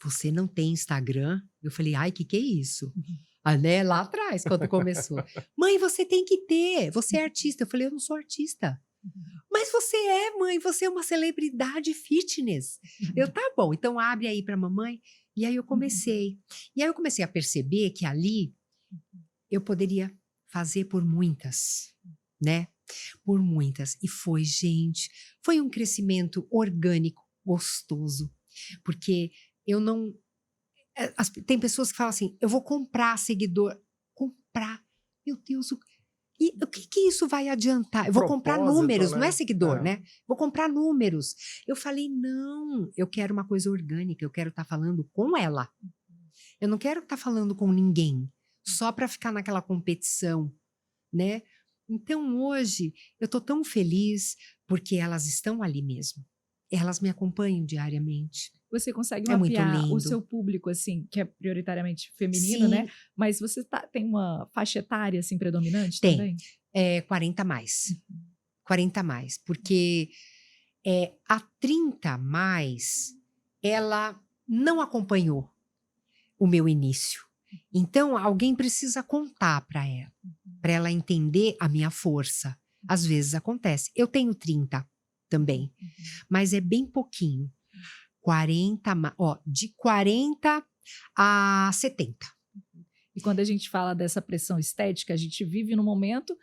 você não tem Instagram? Eu falei, ai, que é isso? Ah, né? Lá atrás, quando começou. Mãe, você tem que ter, você é artista. Eu falei, eu não sou artista. Mas você é, mãe, você é uma celebridade fitness. Eu, tá bom, então abre aí pra mamãe. E aí eu comecei. E aí eu comecei a perceber que ali eu poderia fazer por muitas, né? Por muitas. E foi, gente, foi um crescimento orgânico, gostoso. Porque eu não... tem pessoas que falam assim, eu vou comprar seguidor. Comprar. Meu Deus, e o que isso vai adiantar? Eu vou comprar números, né? não é seguidor, né? Vou comprar números. Eu falei, não, eu quero uma coisa orgânica, eu quero estar falando com ela. Eu não quero estar falando com ninguém, só para ficar naquela competição, né? Então, hoje, eu tô tão feliz porque elas estão ali mesmo. Elas me acompanham diariamente. Você consegue É muito mapear o lindo. seu público, assim, que é prioritariamente feminino, né? Sim, Mas você tem uma faixa etária, assim, predominante tem. também? 40 mais. 40 mais. Porque a 30 mais, ela não acompanhou o meu início. Então, alguém precisa contar para ela entender a minha força. Às vezes acontece. Eu tenho 30 também, mas é bem pouquinho. 40, de 40 a 70. E quando a gente fala dessa pressão estética, a gente vive num momento,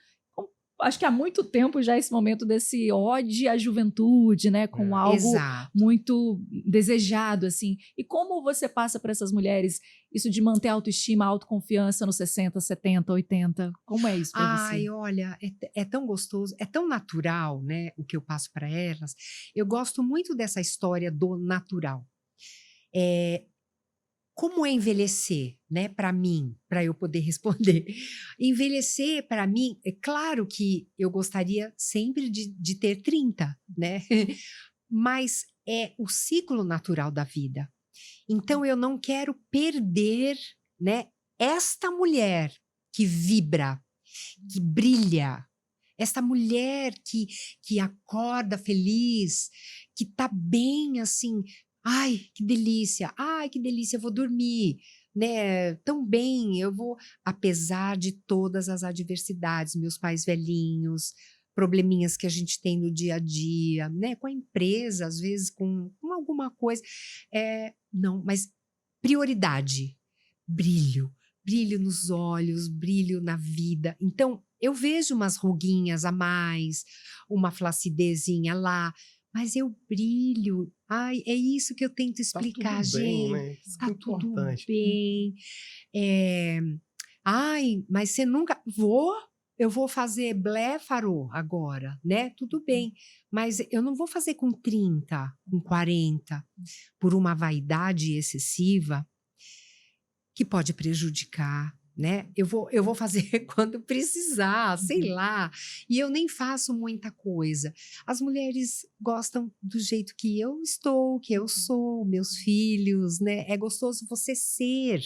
acho que há muito tempo já esse momento desse ódio à juventude, né? Com algo Exato. muito desejado, assim. E como você passa para essas mulheres isso de manter a autoestima, a autoconfiança nos 60, 70, 80? Como é isso para você? Ai, olha, é tão gostoso, é tão natural, né, o que eu passo para elas. Eu gosto muito dessa história do natural. Como é envelhecer, né, para mim, para eu poder responder? Envelhecer, para mim, é claro que eu gostaria sempre de ter 30, né? Mas é o ciclo natural da vida. Então, eu não quero perder, né, esta mulher que vibra, que brilha, esta mulher que acorda feliz, que tá bem assim, ai, que delícia, eu vou dormir, né? Tão bem, eu vou, apesar de todas as adversidades, meus pais velhinhos, probleminhas que a gente tem no dia a dia, né? Com a empresa, às vezes com alguma coisa, não, mas prioridade, brilho. Brilho nos olhos, brilho na vida. Então, eu vejo umas ruguinhas a mais, uma flacidezinha lá, mas eu brilho. Ai, é isso que eu tento explicar, Tá tudo bem, gente. né? Isso que é Tá tudo importante. bem. Ai, mas você nunca... Eu vou fazer blefaro agora, né? Tudo bem, mas eu não vou fazer com 30, com 40, por uma vaidade excessiva que pode prejudicar, né? Eu vou fazer quando precisar, sei lá. E eu nem faço muita coisa. As mulheres gostam do jeito que eu estou, que eu sou, meus filhos, né? É gostoso você ser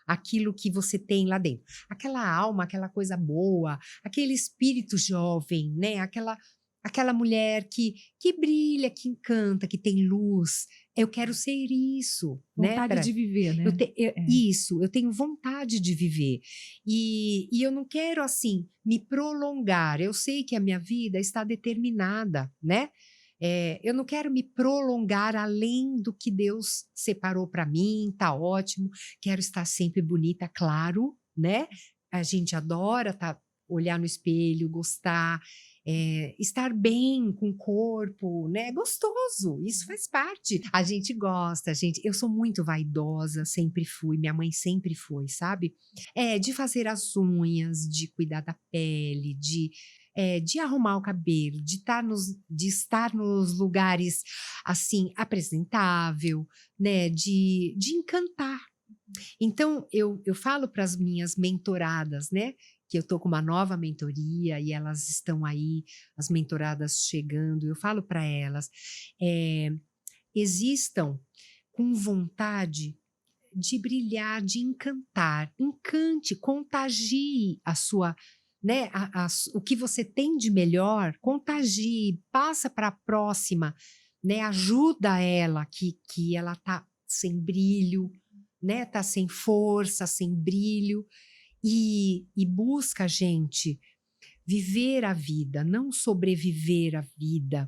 aquilo que você tem lá dentro. Aquela alma, aquela coisa boa, aquele espírito jovem, né? Aquela mulher que brilha, que encanta, que tem luz. Eu quero ser isso, Vontade né? de viver, né? Isso, eu tenho vontade de viver. E eu não quero, assim, me prolongar. Eu sei que a minha vida está determinada, né? Eu não quero me prolongar além do que Deus separou para mim, tá ótimo. Quero estar sempre bonita, claro, né? A gente adora olhar no espelho, gostar, estar bem com o corpo, né? É gostoso, isso faz parte. A gente gosta, eu sou muito vaidosa, sempre fui, minha mãe sempre foi, sabe? De fazer as unhas, de cuidar da pele, de arrumar o cabelo, de estar nos lugares assim, apresentável, né? De encantar. Então, eu falo para as minhas mentoradas, né? Que eu tô com uma nova mentoria e elas estão aí, as mentoradas chegando. Eu falo para elas, existam com vontade de brilhar, de encantar. Encante, contagie a sua, né, o que você tem de melhor, contagie, passa para a próxima, né, ajuda ela que ela tá sem brilho, né, tá sem força, sem brilho, e busca, gente, viver a vida, não sobreviver a vida.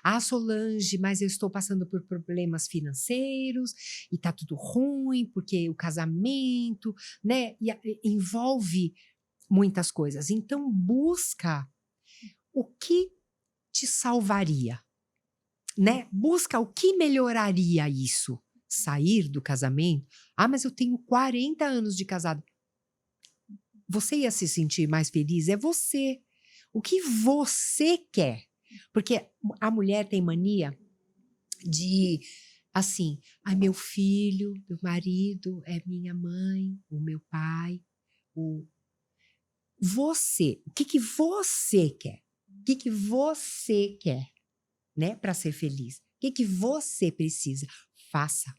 Ah, Solange, mas eu estou passando por problemas financeiros e tá tudo ruim, porque o casamento, né, envolve muitas coisas. Então, busca o que te salvaria, né? Busca o que melhoraria isso. Sair do casamento? Ah, mas eu tenho 40 anos de casado. Você ia se sentir mais feliz? É você. O que você quer? Porque a mulher tem mania de, assim, ai, meu filho, meu marido, é minha mãe, o meu pai, você. O que você quer? O que você quer, né, para ser feliz? O que você precisa? Faça,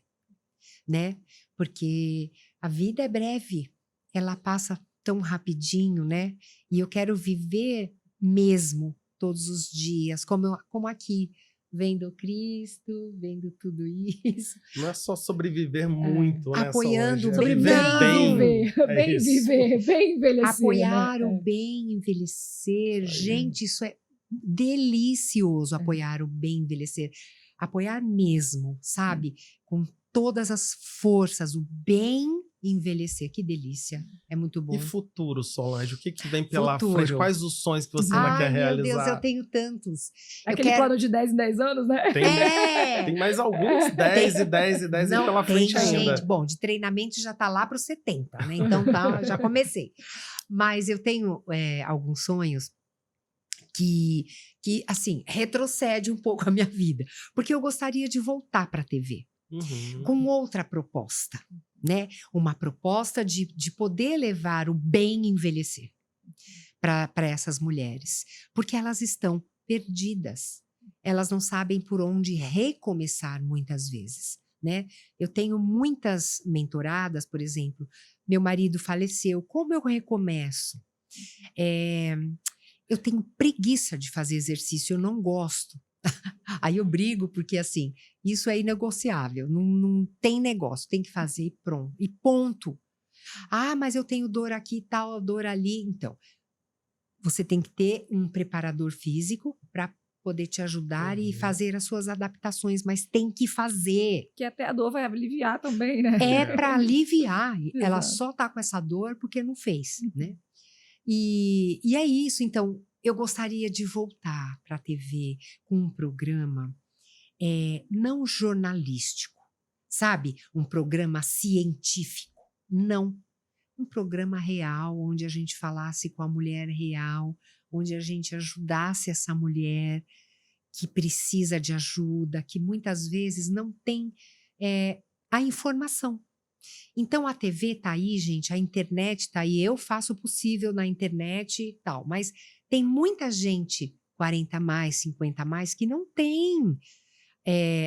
né? Porque a vida é breve, ela passa tão rapidinho, né? E eu quero viver mesmo todos os dias, como aqui, vendo Cristo, vendo tudo isso. Não é só sobreviver muito, né, apoiando Solange? É bem, viver bem. bem isso. viver, bem envelhecer. Apoiar né? o bem envelhecer. Isso aí. Gente, isso é delicioso, apoiar o bem envelhecer. Apoiar mesmo, sabe? Com todas as forças, o bem envelhecer. Que delícia. É muito bom. E futuro, Solange? O que vem pela Futuro. frente? Quais os sonhos que você ainda Ai, quer meu realizar? Deus, eu tenho tantos. Aquele plano de 10 em 10 anos, né? Tem, tem mais alguns 10 e 10 e 10 aí Não, pela tem frente ainda. gente. Bom, de treinamento já tá lá para os 70, né? Então tá, já comecei. Mas eu tenho alguns sonhos que, assim, retrocede um pouco a minha vida. Porque eu gostaria de voltar para a TV Uhum. com outra proposta, né? Uma proposta de poder levar o bem envelhecer para essas mulheres. Porque elas estão perdidas. Elas não sabem por onde recomeçar muitas vezes, né? Eu tenho muitas mentoradas, por exemplo, meu marido faleceu, como eu recomeço? Eu tenho preguiça de fazer exercício, eu não gosto. Aí eu brigo porque, assim, isso é inegociável, não tem negócio, tem que fazer e pronto, e ponto. Ah, mas eu tenho dor aqui, tal, dor ali. Então, você tem que ter um preparador físico para poder te ajudar e fazer as suas adaptações, mas tem que fazer. Que até a dor vai aliviar também, né? É para aliviar. Ela Exato. só tá com essa dor porque não fez, né? E é isso. Então, eu gostaria de voltar para a TV com um programa não jornalístico, sabe? Um programa científico. Não. Um programa real, onde a gente falasse com a mulher real, onde a gente ajudasse essa mulher que precisa de ajuda, que muitas vezes não tem a informação. Então a TV tá aí, gente, a internet tá aí, eu faço o possível na internet e tal, mas tem muita gente, 40 a mais, 50 a mais, que não tem,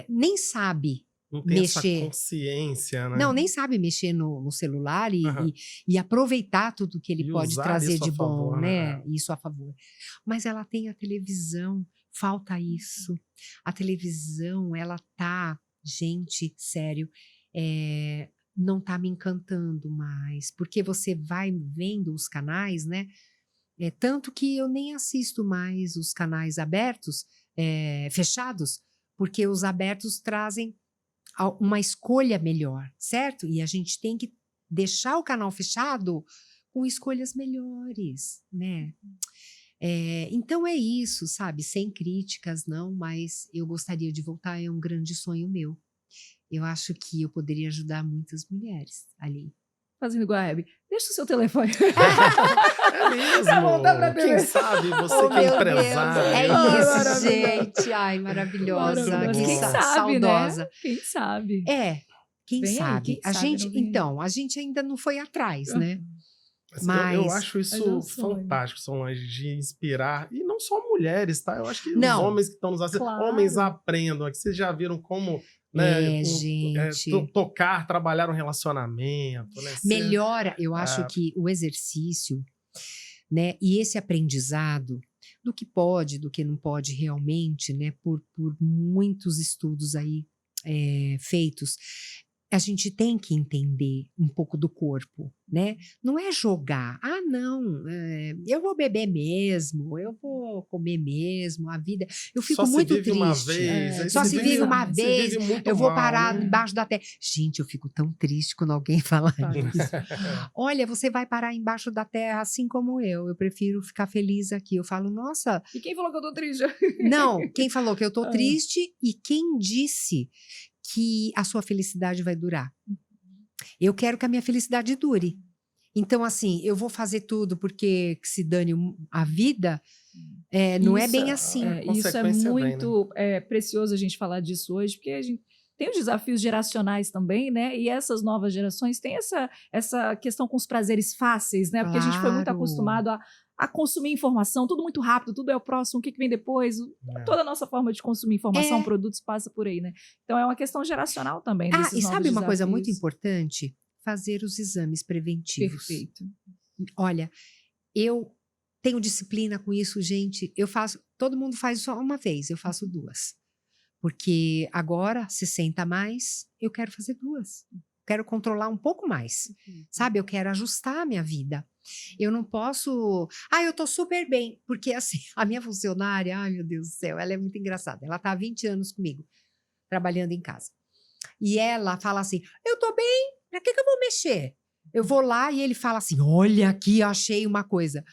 nem sabe Não tem mexer. essa consciência, né? Não, nem sabe mexer no celular e aproveitar tudo que ele E pode usar trazer isso a de bom, favor, né? né? Isso a favor. Mas ela tem a televisão, falta isso. A televisão, ela tá, gente, sério, não tá me encantando mais, porque você vai vendo os canais, né? Tanto que eu nem assisto mais os canais abertos, fechados, porque os abertos trazem uma escolha melhor, certo? E a gente tem que deixar o canal fechado com escolhas melhores, né? Então é isso, sabe? Sem críticas, não, mas eu gostaria de voltar, é um grande sonho meu. Eu acho que eu poderia ajudar muitas mulheres ali. Fazendo igual a Hebe. Deixa o seu telefone. É mesmo. Voltar pra TV. Quem sabe você Oh, que é meu empresário. Deus, é Ai, isso, maravilhoso. gente. Ai, maravilhosa. Maravilhoso. Que Quem sabe, saudosa. né? Quem sabe? Quem Vem aí, sabe? quem A sabe gente, não vem aí. então, a gente ainda não foi atrás, né? Eu acho Mas é isso um sonho. fantástico, Solange, de inspirar, e não só mulheres, tá? Eu acho que Não. os homens que estão nos assistindo, Claro. homens aprendam, aqui vocês já viram como, né, Gente. tocar, trabalhar um relacionamento, né? Melhora, eu acho que o exercício, né, e esse aprendizado do que pode, do que não pode realmente, né, por muitos estudos aí feitos, a gente tem que entender um pouco do corpo, né? Não é jogar, não, eu vou beber mesmo, eu vou comer mesmo, a vida. Eu fico só muito se vive triste. uma vez, aí Só se vive uma se vez, vive muito eu vou mal, parar né? embaixo da terra. Gente, eu fico tão triste quando alguém fala Fala isso. Olha, você vai parar embaixo da terra assim como eu. Eu prefiro ficar feliz aqui. Eu falo, nossa, E quem falou que eu tô triste? não, quem falou que eu tô Ah. triste e quem disse que a sua felicidade vai durar? Eu quero que a minha felicidade dure. Então, assim, eu vou fazer tudo porque que se dane a vida, não é Isso bem assim. Isso é Consequência vem, né? muito precioso a gente falar disso hoje, porque a gente tem os desafios geracionais também, né? E essas novas gerações têm essa questão com os prazeres fáceis, né? Porque a gente foi muito Claro. acostumado a consumir informação, tudo muito rápido, tudo é o próximo, o que vem depois. Toda a nossa forma de consumir informação, produtos, passa por aí, né? Então é uma questão geracional também. Ah, desses e sabe novos uma coisa muito desafios. importante? Fazer os exames preventivos. Perfeito. Olha, eu tenho disciplina com isso, gente. Eu faço, todo mundo faz só uma vez, eu faço 2. Porque agora, 60 a mais, eu quero fazer 2. Quero controlar um pouco mais, sabe? Eu quero ajustar a minha vida. Eu não posso... eu tô super bem. Porque, assim, a minha funcionária, ai, meu Deus do céu, ela é muito engraçada. Ela tá há 20 anos comigo, trabalhando em casa. E ela fala assim, eu tô bem, pra que eu vou mexer? Eu vou lá e ele fala assim, olha aqui, eu achei uma coisa.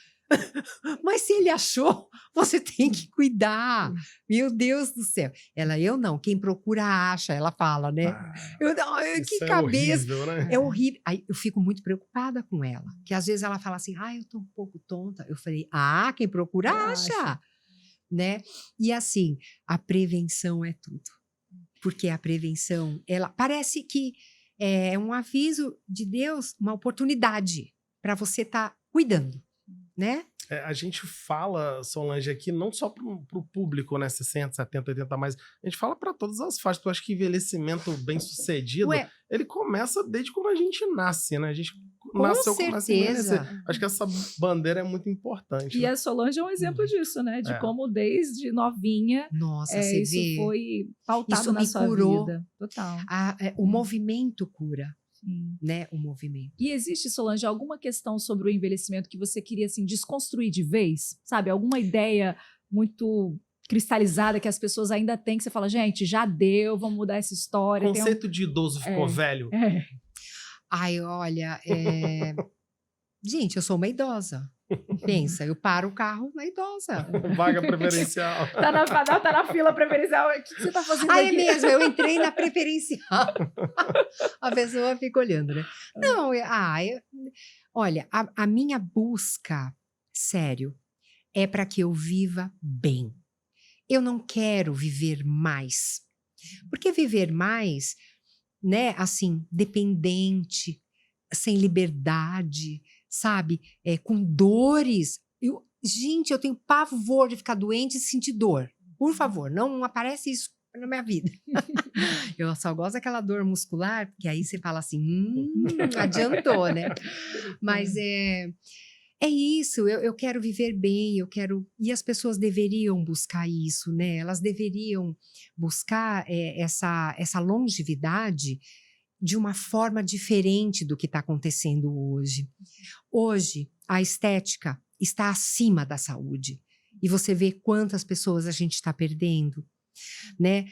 Mas se ele achou, você tem que cuidar. Meu Deus do céu. Ela, eu não, quem procura acha, ela fala, né? Que Isso cabeça. horrível, né? É horrível. Aí eu fico muito preocupada com ela. Que às vezes ela fala assim, eu tô um pouco tonta. Eu falei, quem procura acha. Né? E assim, a prevenção é tudo. Porque a prevenção, ela parece que é um aviso de Deus, uma oportunidade para você estar cuidando, né? A gente fala, Solange, aqui não só para o público, né, 60, 70, 80 a mais, a gente fala para todas as faixas. Eu acho que envelhecimento bem sucedido, ele começa desde quando a gente nasce, né? A gente nasceu, começa a envelhecer. Acho que essa bandeira é muito importante. E a Solange é um exemplo disso, né? De como desde novinha você isso vê, foi pautado isso na sua curou. vida. Total. O movimento cura. Sim. Né, o movimento. E existe, Solange, alguma questão sobre o envelhecimento que você queria assim, desconstruir de vez? Sabe? Alguma ideia muito cristalizada que as pessoas ainda têm, que você fala, gente, já deu, vamos mudar essa história. O conceito de idoso ficou velho? Olha, gente, eu sou uma idosa. Pensa, eu paro o carro na idosa. Vaga preferencial. tá na fila preferencial. O que você tá fazendo aqui? É mesmo, eu entrei na preferencial. A pessoa fica olhando, né? Não, olha, a minha busca, sério, é para que eu viva bem. Eu não quero viver mais. Porque viver mais, né, assim, dependente, sem liberdade, sabe? Com dores. Gente, eu tenho pavor de ficar doente e sentir dor. Por favor, não aparece isso na minha vida. Eu só gosto daquela dor muscular, porque aí você fala assim, adiantou, né? Mas é isso, eu quero viver bem, eu quero... E as pessoas deveriam buscar isso, né? Elas deveriam buscar essa longevidade de uma forma diferente do que está acontecendo hoje. Hoje, a estética está acima da saúde. E você vê quantas pessoas a gente está perdendo, né?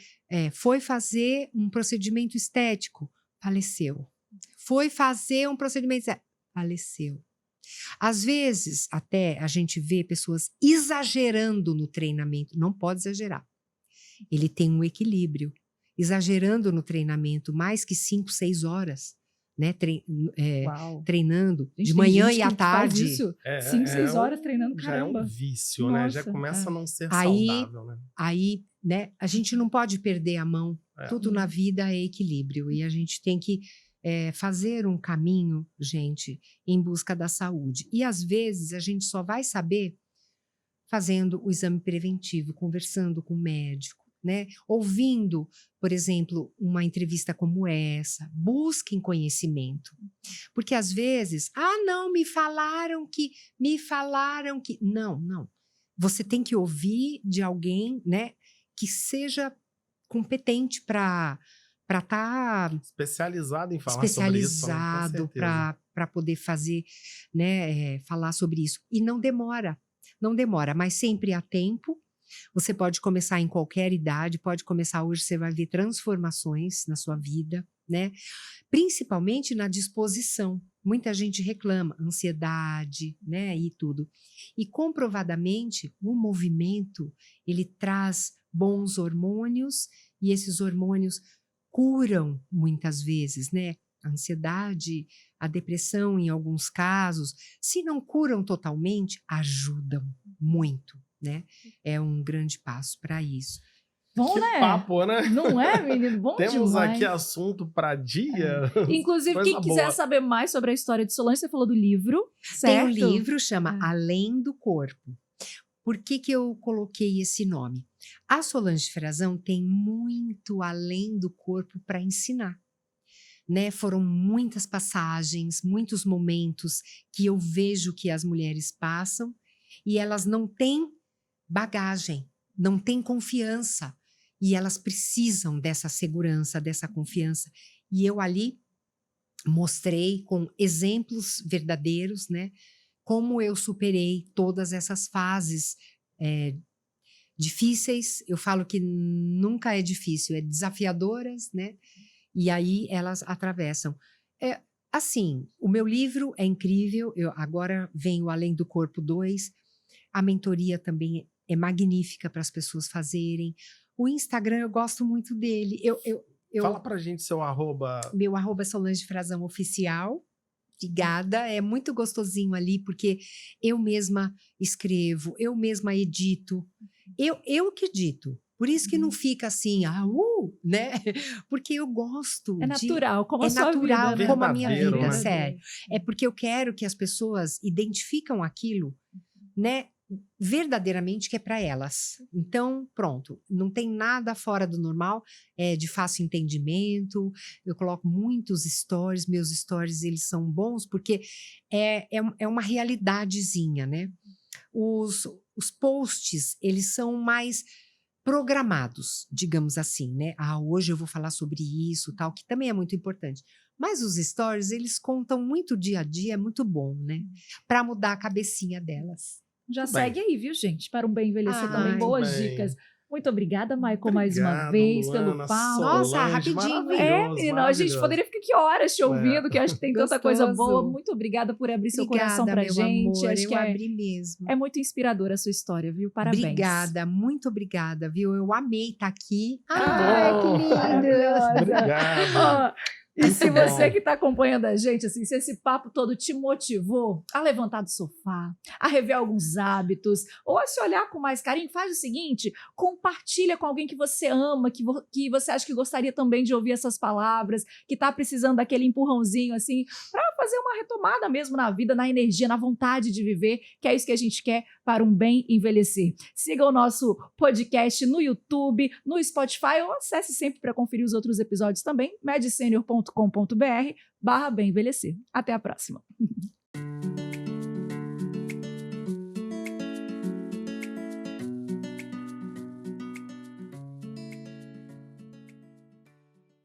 Foi fazer um procedimento estético, faleceu. Foi fazer um procedimento estético, faleceu. Às vezes, até a gente vê pessoas exagerando no treinamento. Não pode exagerar. Ele tem um equilíbrio. Exagerando no treinamento, mais que 5, 6 horas, né? Treinando de manhã e à tarde. 5, 6 horas treinando, caramba. Já é um vício, né? Já começa a não ser saudável, né? Aí, né? A gente não pode perder a mão. Tudo na vida é equilíbrio e a gente tem que fazer um caminho, gente, em busca da saúde. E às vezes a gente só vai saber fazendo o exame preventivo, conversando com o médico, né? Ouvindo, por exemplo, uma entrevista como essa. Busquem conhecimento. Porque às vezes, não, me falaram que. Não. Você tem que ouvir de alguém, né, que seja competente para estar especializado em falar sobre isso, né? Com certeza. para poder fazer, né, falar sobre isso. E não demora, mas sempre há tempo. Você pode começar em qualquer idade, pode começar hoje, você vai ver transformações na sua vida, né? Principalmente na disposição. Muita gente reclama, ansiedade, né, e tudo. E comprovadamente, o movimento, ele traz bons hormônios e esses hormônios curam muitas vezes, né? A ansiedade, a depressão em alguns casos, se não curam totalmente, ajudam muito, né? É um grande passo para isso. Bom, Que né? papo, né? Não é, menino? Bom Temos demais. aqui assunto para dia. Inclusive, Coisa quem quiser boa. saber mais sobre a história de Solange, você falou do livro, certo? Tem um livro, chama Além do Corpo. Por que eu coloquei esse nome? A Solange Frazão tem muito além do corpo para ensinar. Né? Foram muitas passagens, muitos momentos que eu vejo que as mulheres passam e elas não têm bagagem, não têm confiança. E elas precisam dessa segurança, dessa confiança. E eu ali mostrei com exemplos verdadeiros, né? Como eu superei todas essas fases difíceis. Eu falo que nunca é difícil, é desafiadoras, né? E aí elas atravessam. Assim, o meu livro é incrível. Agora vem o Além do Corpo 2. A mentoria também é magnífica para as pessoas fazerem. O Instagram, eu gosto muito dele. Fala pra gente seu arroba. Meu arroba é Solange Frazão Oficial. Obrigada. É muito gostosinho ali, porque eu mesma escrevo, eu mesma edito. Eu que edito. Por isso que não fica assim, né? Porque eu gosto. É natural, como a É sua natural, vida, né? como a minha vida, Verdadeiro, né? sério. É porque eu quero que as pessoas identificam aquilo, né? Verdadeiramente que é para elas. Então, pronto, não tem nada fora do normal, é de fácil entendimento. Eu coloco muitos stories, meus stories eles são bons porque é uma realidadezinha, né? Os posts, eles são mais programados, digamos assim, né? Hoje eu vou falar sobre isso, tal, que também é muito importante. Mas os stories, eles contam muito o dia a dia, é muito bom, né? Para mudar a cabecinha delas. Já Muito segue aí, viu, gente? Para um bem envelhecer também. Muito Boas bem. dicas. Muito obrigada, Michael, mais uma Obrigado, vez, Luana, pelo papo. Nossa, Solange, rapidinho, hein? maravilhoso, Menina, a gente maravilhoso. poderia ficar aqui horas te ouvindo, que eu acho que tem tanta coisa Gostoso. boa. Muito obrigada por abrir seu coração Obrigada, pra meu gente. amor, Acho eu que abri mesmo. é muito inspiradora a sua história, viu? Parabéns. Obrigada, muito obrigada, viu? Eu amei estar aqui. bom. Que lindo! Obrigado. Ó, e Muito se você bom. que está acompanhando a gente, assim, se esse papo todo te motivou a levantar do sofá, a rever alguns hábitos, ou a se olhar com mais carinho, faz o seguinte, compartilha com alguém que você ama, que você acha que gostaria também de ouvir essas palavras, que está precisando daquele empurrãozinho, assim, para fazer uma retomada mesmo na vida, na energia, na vontade de viver, que é isso que a gente quer para um bem envelhecer. Siga o nosso podcast no YouTube, no Spotify, ou acesse sempre para conferir os outros episódios também, medsenior.com.br/bem envelhecer. Até a próxima.